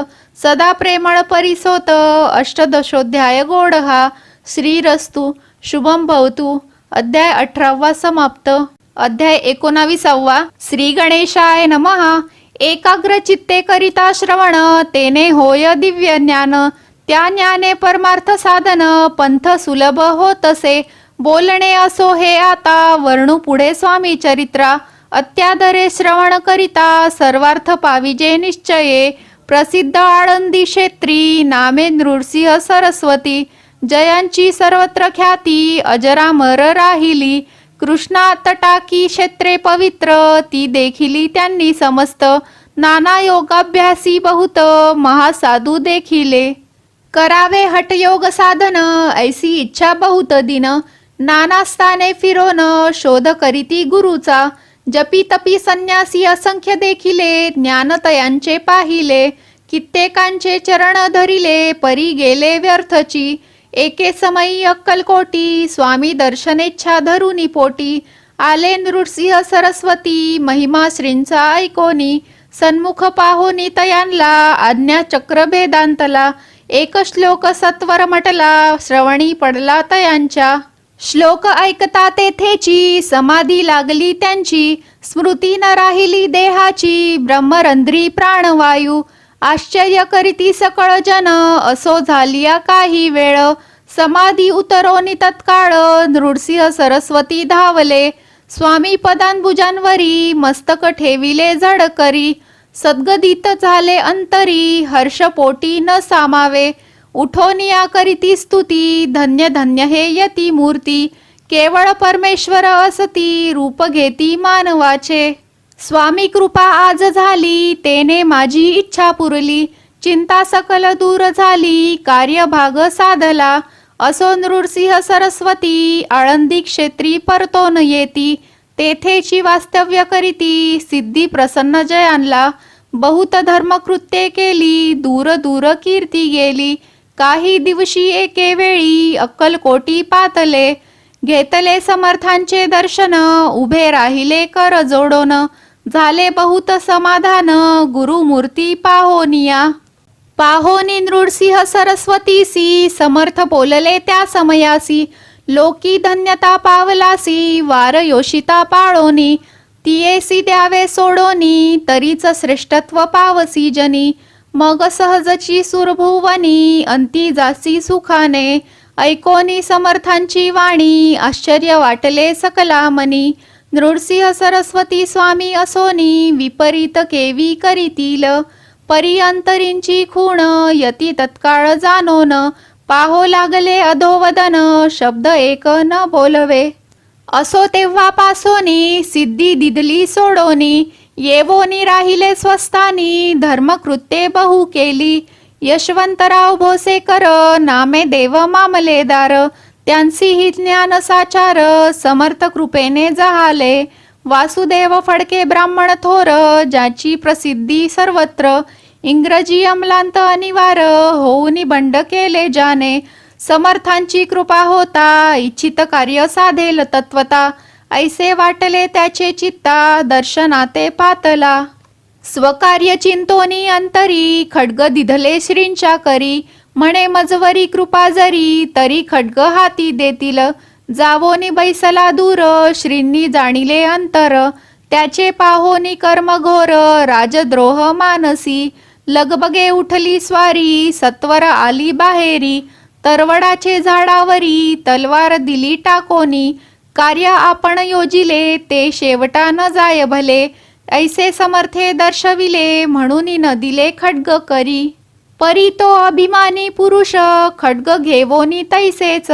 सदा प्रेमळ परिसोत अष्टदशोध्याय गोड हा. श्रीरस्तु शुभम भवतु. अध्याय 18 समाप्त. अध्याय 19. श्री गणेशाय नमः. एकाग्र चित्ते करिता श्रवण तेने होय दिव्य ज्ञान. त्या ज्ञाने परमार्थ साधन पंथ सुलभ होतसे. बोलणे असो हे आता वर्णू पुढे स्वामी चरित्रा. अत्यादरे श्रवण करिता सर्वार्थ पाविजे निश्चये. प्रसिद्ध आळंदी क्षेत्री नामे नृसिंह सरस्वती. जयांची सर्वत्र ख्याती अजरामर राहिली. कृष्णा तटाकी क्षेत्रे पवित्र ती देखिली त्यांनी समस्त. नाना योगाभ्यासी बहुत महासाधू देखिले. करावे हठयोग साधन ऐसी इच्छा बहुत दिन. नाना स्थाने फिरोन शोध करीती गुरुचा. जपी तपी संन्यासी असंख्य देखिले ज्ञानतयांचे पाहिले. कित्येकांचे चरण धरिले परी गेले व्यर्थची. एके समयी अक्कलकोटी स्वामी दर्शनेच्छा धरुनी पोटी. आले नृसिंह सरस्वती महिमा श्रींचा ऐकोनी. सन्मुख पाहोनी तयांला आज्ञा चक्र भेदांतला. एक श्लोक सत्वर म्हटला श्रवणी पडला तयांच्या. श्लोक ऐकता तेथेची समाधी लागली त्यांची. स्मृती न राहिली देहाची ब्रह्मरंध्री प्राणवायू. आश्चर्य करीती सकळ जन असो झालिया काही वेळ. समाधी उतरोनी तत्काळ नृसिंह सरस्वती धावले. स्वामी पदांबुजांवरी मस्तक ठेविले झड करी. सद्गदित झाले अंतरी हर्षपोटी न सामावे. उठोनिया करीती स्तुती धन्य धन्य हे यती मूर्ती. केवळ परमेश्वर असती रूप घेती मानवाचे. स्वामी कृपा आज झाली तेने माझी इच्छा पुरली. चिंता सकल दूर झाली कार्यभाग साधला. असो नृसिंह सरस्वती आळंदी क्षेत्री परतोन येती. तेथेची वास्तव्य करीती सिद्धी प्रसन्न जयांला. बहुत धर्मकृत्ये केली दूर दूर कीर्ती गेली. काही दिवशी एके वेळी अक्कलकोटी पातले. घेतले समर्थांचे दर्शन उभे राहिले कर जोडोन. झाले बहुत समाधान गुरुमूर्ती पाहोनिया. पाहोनी नृसिंह सरस्वतीसी समर्थ बोलले त्या समयासी. लोकी धन्यता पावलासी वार योषिता पाळोनी. तियेसी द्यावे सोडोनी तरीच श्रेष्ठत्व पावसी जनी. मग सहजची सुरभुवनी अंती जासी सुखाने. ऐकोनी समर्थांची वाणी आश्चर्य वाटले सकला मनी. नृसिंह सरस्वती स्वामी असोनी विपरीत केवी करीतील. परी अंतरींची खूण यती तत्काळ जाणोन. पाहो लागले अधोवदन शब्द एक न बोलवे. असो तेव्हा पासोनी सिद्धी दिदली सोडोनी. येवोनी राहिले स्वस्थानी धर्मकृत्ये बहु केली. यशवंतराव भोसेकर नामे देव मामलेदार. त्यांची ही ज्ञान साचार समर्थ कृपेने जहाले. वासुदेव फडके ब्राह्मण थोर ज्याची प्रसिद्धी सर्वत्र. इंग्रजी अमलांत अनिवार होऊनी बंड केले जाने. समर्थांची कृपा होता इच्छित कार्य साधेल तत्वता. ऐसे वाटले त्याचे चित्ता दर्शनाते पातला. स्वकार्य चिंतोनी अंतरी खड्ग दिधले श्रींच्या करी. म्हणे मजवरी कृपा जरी तरी खड्ग हाती देतील. जावोनी बैसला दूर श्रींनी जाणिले अंतर. त्याचे पाहोनी कर्मघोर राजद्रोह मानसी. लगबगे उठली स्वारी सत्वर आली बाहेरी. तरवडाचे झाडावरी तलवार दिली टाकोनी. कार्य आपण योजिले ते शेवटा न जाय भले. ऐसे समर्थे दर्शविले म्हणून न दिले खड्ग करी. परी तो अभिमानी पुरुष खड्ग घेवोनी तैसेच.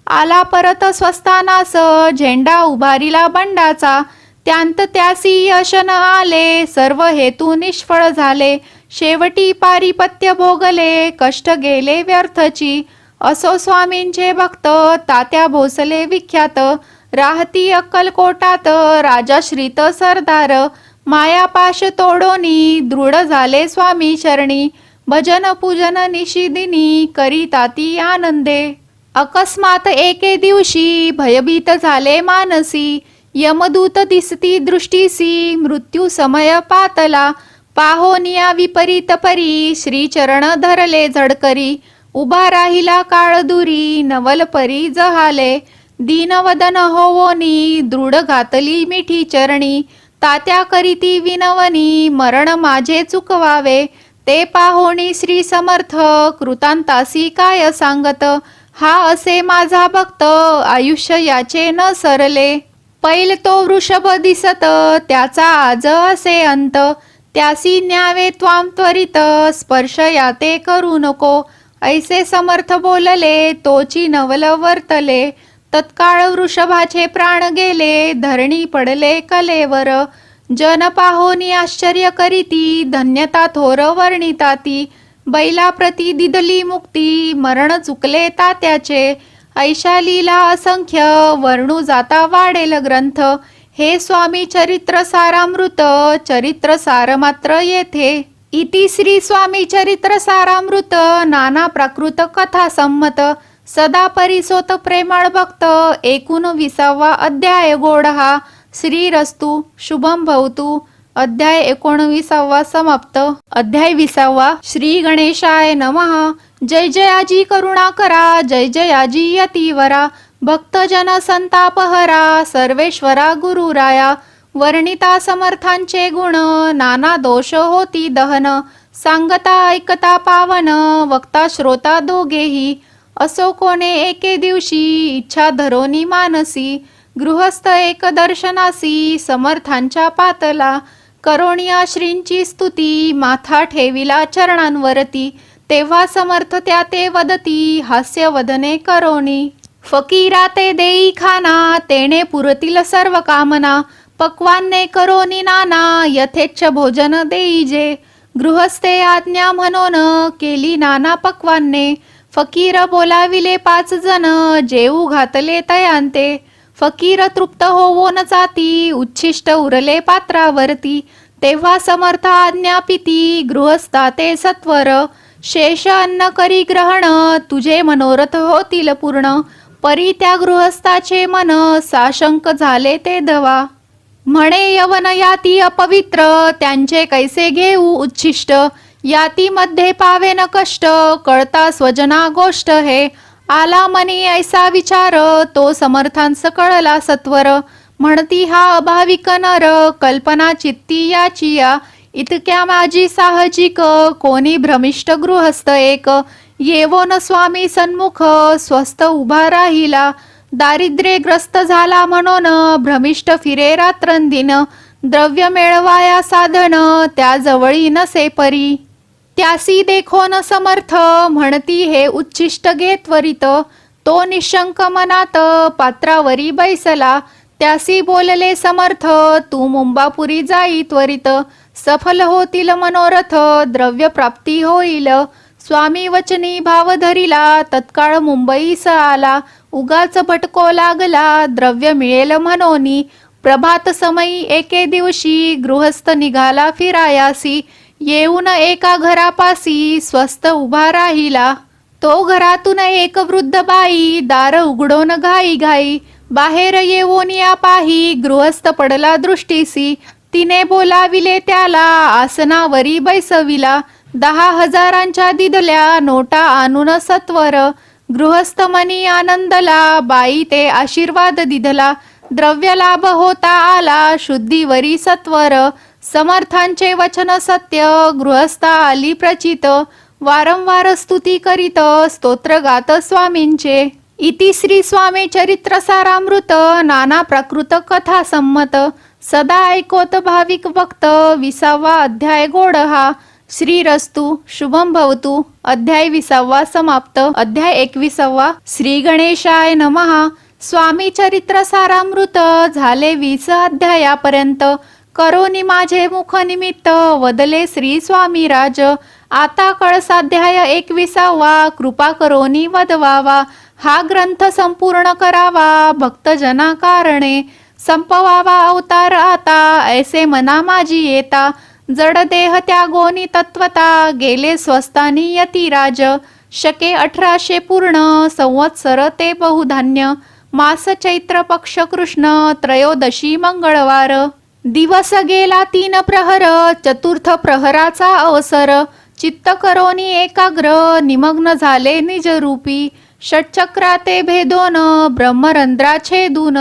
आला परत स्वस्थानास झेंडा उभारिला बंडाचा. त्यांत त्यासी यश न आले सर्व हेतू निष्फळ झाले. शेवटी पारिपत्य भोगले कष्ट गेले व्यर्थची. असो स्वामींचे भक्त तात्या भोसले विख्यात. राहती अक्कलकोटात राजाश्रित सरदार. मायापाश तोडोनी दृढ झाले स्वामी शरणी. भजन पूजन निशिदिनी करीताती आनंदे. अकस्मात एके दिवशी भयभीत झाले मानसी. यमदूत दिसती दृष्टीसी मृत्यू समय पातला. पाहोनिया विपरीत परी श्रीचरण धरले झडकरी. उभा राहिला काळ दुरी नवल परी जहाले. दीनवदन होवोनी दृढ घातली मिठी चरणी. तात्या करीती विनवनी मरण माझे चुकवावे. ते पाहोणी श्री समर्थ कृतांतासी काय सांगत. हा असे माझा भक्त आयुष्य याचे न सरले. पैल तो वृषभ दिसत त्याचा आज असे अंत. त्यासी न्यावे त्वाम त्वरित स्पर्श याते करू नको. ऐसे समर्थ बोलले तोची नवल वर्तले. तत्काळ वृषभाचे प्राण गेले धरणी पडले कलेवर. जन पाहोनी आश्चर्य करीती धन्यता थोर वर्णिताती. बैला प्रती दिदली मुक्ती मरण चुकले तात्याचे. ऐशा लीला असंख्य वर्णू जाता वाढेल ग्रंथ. हे स्वामी चरित्र सारामृत चरित्र सार मात्र येथे. इति श्री स्वामी चरित्र सारामृत नाना प्राकृत कथा संमत. सदा परिसोत प्रेमळ भक्त 19वा अध्याय गोड हा. श्रीरस्तु शुभम भवतु. अध्याय 19वा समाप्त. अध्याय 20वा. श्री गणेशाय नमः. जय जयाजी करुणाकरा जय जयाजी यतीवरा. भक्तजन संतापहरा सर्वेश्वरा गुरुराया. वर्णिता समर्थांचे गुण नाना दोष होती दहन. सांगता ऐकता पावन वक्ता श्रोता दोघेही. असो कोणे एके दिवशी इच्छा धरोनी मानसी. गृहस्थ एक दर्शनासी समर्थांच्या पातला. करोनिया श्रींची स्तुती माथा ठेविला चरणांवरती. तेव्हा समर्थ त्या ते वदती हास्य वदने करोनी. फकीरा ते देई खाना तेने पुरतील सर्व कामना. पक्वान्ने करोनी नाना यथेच्छ भोजन देईजे. गृहस्थे आज्ञा म्हणून केली नाना पक्वान्ने. फकीर बोलाविले 5 जण जेऊ घातले तयांते. फकीर तृप्त होवोन जाती उच्छिष्ट उरले पात्रावरती. तेव्हा समर्थ आज्ञापिती गृहस्था ते सत्वर. शेष अन्न करी ग्रहण तुझे मनोरथ होतील पूर्ण. परी त्या गृहस्थाचे मन साशंक झाले ते धवा. म्हणे यवन याती अपवित्र त्यांचे कैसे घेऊ उच्छिष्ट. याती मध्ये पावेन कष्ट कळता स्वजना गोष्ट हे. आला मनी ऐसा विचार तो समर्थांस कळला सत्वर. म्हणती हा अभाविक नर कल्पना चित्ती याची या. इतक्या माझी साहजिक कोणी भ्रमिष्ट गृहस्थ एक. येवोन स्वामी सन्मुख स्वस्थ उभा राहिला. दारिद्र्यग्रस्त झाला म्हणून भ्रमिष्ट फिरे रात्रंदिन. द्रव्य मिळवाया साधन त्या जवळी नसे परी. त्यासी देखोन समर्थ म्हणती हे उच्छिष्ट घे त्वरित. तो निशंक मनात पात्रावरी बैसला. त्यासी बोलले समर्थ तू मुंबापुरी जाई त्वरित. सफल होतील मनोरथ द्रव्य प्राप्ती होईल. स्वामी वचनी भाव धरिला तत्काळ मुंबईस आला. उगाच भटको लागला द्रव्य मिळेल म्हणोनी. प्रभात समयी एके दिवशी गृहस्थ निघाला फिरायासी. येऊन एका घरापासी स्वस्थ उभा राहिला. तो घरातून एक वृद्ध बाई दार उघडून घाई घाई बाहेर येऊन या पाही गृहस्थ पडला दृष्टीसी. तिने बोलाविले त्याला आसनावरी बैसविला. 10,000च्या दिधल्या नोटा आणून सत्वर. गृहस्थ मनी आनंदला बाई ते आशीर्वाद दिधला. द्रव्य लाभ होता आला शुद्धीवरी सत्वर. समर्थांचे वचन सत्य गृहस्था आली प्रचित. वारंवार स्तुती करीत स्तोत्र गात स्वामींचे. इति श्री स्वामी चरित्र सारामृत नाना प्राकृत कथा संमत. सदा ऐकोत भाविक भक्त 20वा अध्याय गोड हा. श्रीरस्तु शुभम भवतु. अध्याय 20वा समाप्त. अध्याय 21वा. श्री गणेशाय नमः. स्वामी चरित्र सारामृत झाले 20 अध्यायापर्यंत. करोनी माझे मुख निमित्त वदले श्री स्वामी राज. आता कळसाध्याय 21वा कृपा करोनी वदवावा. हा ग्रंथ संपूर्ण करावा भक्तजना कारणे. संपवावा अवतार आता ऐसे मना माझी येता. जड देह त्यागोनी तत्वता गेले स्वस्थानी यतिराज. शके 1800 पूर्ण संवत्सर ते बहुधान्य. मास चैत्र पक्ष कृष्ण त्रयोदशी मंगळवार. दिवस गेला 3 प्रहर चतुर्थ प्रहराचा अवसर. चित्त करोनी एकाग्र निमग्न झाले निजरूपी. षटचक्राते भेदोन ब्रह्मरंध्रा छेदून.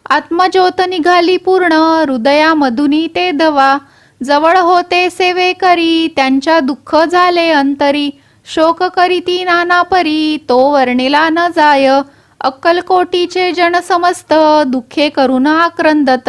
आत्मज्योत निघाली पूर्ण हृदयामधुनी ते दवा. जवळ होते सेवे करी त्यांच्या दुःख झाले अंतरी. शोक करीती नाना परी तो वर्णिला न जाय. अक्कलकोटीचे जन समस्त दुःखे करून आक्रंदत.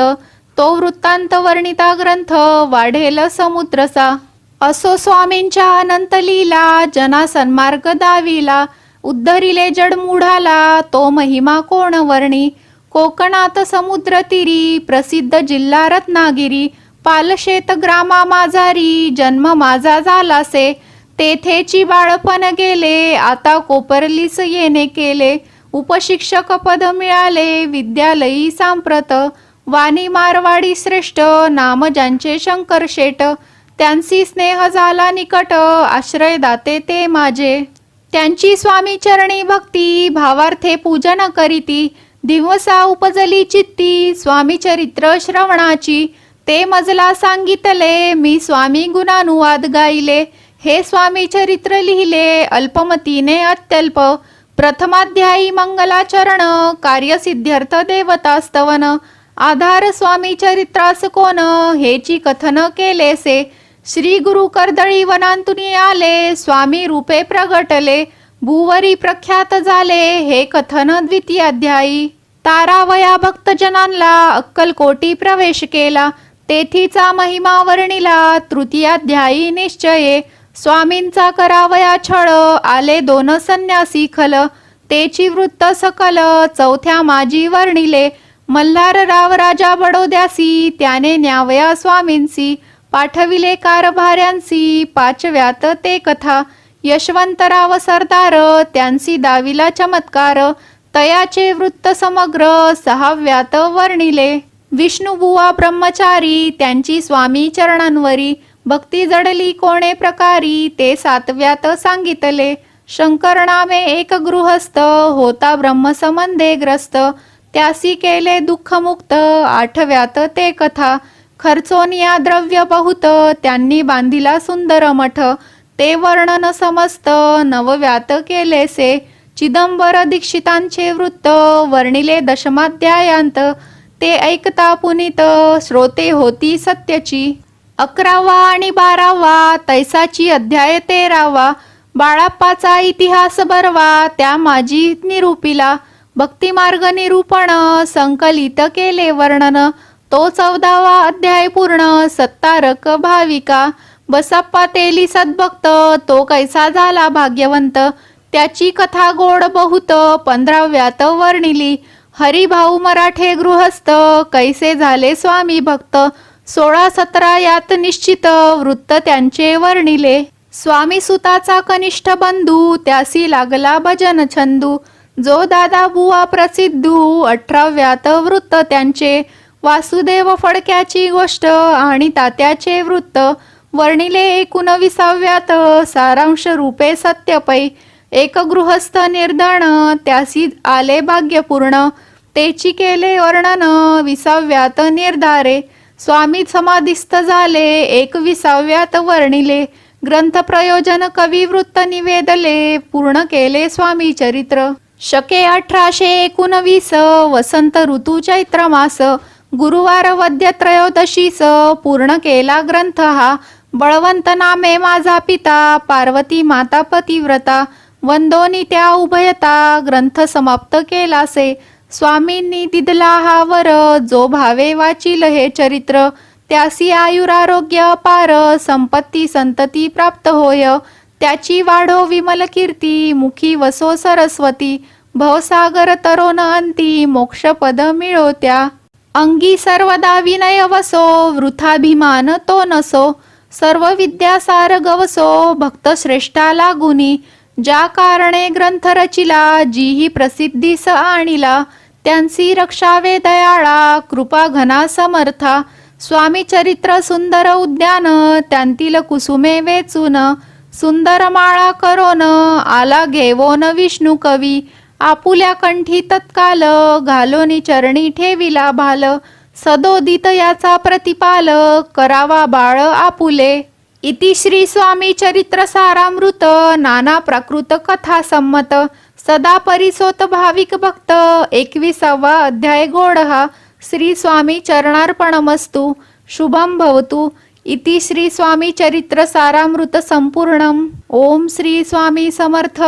तो वृत्तांत वर्णिता ग्रंथ वाढेल समुद्रसा. असो स्वामींच्या अनंत लीला जना सन्मार्ग दाविला. उद्धरिले जडमूढाला तो महिमा कोण वर्णी. कोकणात समुद्र तीरी प्रसिद्ध जिल्हा रत्नागिरी. पालशेत ग्रामा माझारी जन्म माझा झालासे. तेथेची बाळपण गेले आता कोपरलीस येणे केले. उपशिक्षक पद मिळाले विद्यालयी सांप्रत. वाणी मारवाडी श्रेष्ठ नाम ज्यांचे शंकर शेट. त्यांची स्नेह झाला निकट आश्रय दाते ते माझे. त्यांची स्वामी चरणी भक्ती भावार्थे पूजन करीती. दिवसा उपजली चित्ती स्वामी चरित्र श्रवणाची. ते मजला सांगितले मी स्वामी गुणानुवाद गायले. हे स्वामी चरित्र लिहिले अल्पमतीने अत्यल्प. प्रथमाध्यायी मंगलाचरण कार्यसिद्ध्यर्थ देवतास्तवन. आधार स्वामी चरित्रास कोण हेची कथन केलेसे. श्री गुरु कर्दळी वनांतुनी आले स्वामी रूपे प्रगटले. भूवरी प्रख्यात झाले हे कथन द्वितीयाध्यायी. तारावया भक्तजनांना अक्कलकोटी प्रवेश केला. तेथीचा महिमा वर्णिला तृतीयाध्यायी निश्चये. स्वामींचा करावया छळ आले 2 संन्यासी खल. तेची वृत्त सकल चौथ्या माझी वर्णिले. मल्हारराव राजा बडोद्यासी त्याने न्यावया स्वामींसी. पाठविले कारभाऱ्यांसी 5व्यात ते कथा. यशवंतराव सरदार त्यांसी दाविला चमत्कार. तयाचे वृत्त समग्र 6व्यात वर्णिले. विष्णुबुवा ब्रह्मचारी त्यांची स्वामी चरणांवरी. भक्ती जडली कोणे प्रकारी ते 7व्यात सांगितले. शंकर नामे एक गृहस्थ होता ब्रह्मसंबंधे ग्रस्त. त्यासी केले दुःखमुक्त 8व्यात ते कथा. खर्चोनिया द्रव्य बहुत त्यांनी बांधिला सुंदर मठ. ते वर्णन समस्त 9व्यात केलेसे. चिदंबर दीक्षितांचे वृत्त वर्णिले 10माध्यायांत. ते ऐकता पुनीत श्रोते होती सत्यची. 11वा आणि 12वा तैसाची अध्याय 13वा. बाळाप्पाचा इतिहास बरवा त्या माझी निरूपिला. भक्तिमार्ग निरूपण संकलित केले वर्णन. तो 14वा अध्याय पूर्ण सत्तारक भाविका. बसप्पा तेली सद्भक्त तो कैसा झाला भाग्यवंत. त्याची कथा गोड बहुत 15व्यात वर्णिली. हरिभाऊ मराठे गृहस्थ कैसे झाले स्वामी भक्त. 16-17 यात निश्चित वृत्त त्यांचे वर्णिले. स्वामी सुताचा कनिष्ठ बंधू त्यासी लागला भजन छंदू. जो दादा बुवा प्रसिद्धू 18व्यात वृत्त त्यांचे. वासुदेव फडक्याची गोष्ट आणि तात्याचे वृत्त वर्णिले 19व्यात सारांश रूपे सत्यपै. एक गृहस्थ निर्धन त्यासी आले भाग्यपूर्ण, तेची केले वर्णन 20व्यात निर्धारे. स्वामी समाधिस्थ झाले 21व्यात वर्णिले, ग्रंथ प्रयोजन कवी वृत्त निवेदले, पूर्ण केले स्वामी चरित्र. शके 1819 वसंत ऋतू चैत्र मास, गुरुवार वद्य त्रयोदशीस पूर्ण केला ग्रंथ हा. बळवंत नामे माझा पिता, पार्वती माता पतिव्रता, वंदोनी त्या उभयता, ग्रंथ समाप्त केलासे. स्वामींनी दिदला हा वर, जो भावे वाचील हे चरित्र, त्यासी आयुरारोग्य अपार, संपत्ती संतती प्राप्त होय. त्याची वाढो विमल कीर्ती, मुखी वसो सरस्वती, भवसागर तरो न अंती, मोक्षपद मिळो त्या. अंगी सर्वदा विनय वसो, वृथाभिमान तो नसो, सर्व विद्यासार गवसो, भक्त श्रेष्ठा लागुनी. ज्या कारणे ग्रंथ रचिला, जीही प्रसिद्धीस आणिला, त्यांची रक्षावे दयाळा, कृपा घना समर्था. स्वामी चरित्र सुंदर उद्यान, त्यांतील कुसुमे वेचून, सुंदर माळा करोन, आला घेवोन विष्णू कवी. आपुल्या कंठी तत्काल, घालोनी चरणी ठेविला भाल, सदोदित याचा प्रतिपाल, करावा बाळ आपुले. इति श्री स्वामी चरित्र सारामृत, नाना प्राकृत कथा संमत, सदा परिसोत भाविक भक्त, 21वा अध्याय गोड हा. श्री स्वामी चरणार्पणमस्तु. शुभम भवतु. इति श्री स्वामी चरित्र सारामृत संपूर्णम. ओम श्री स्वामी समर्थ.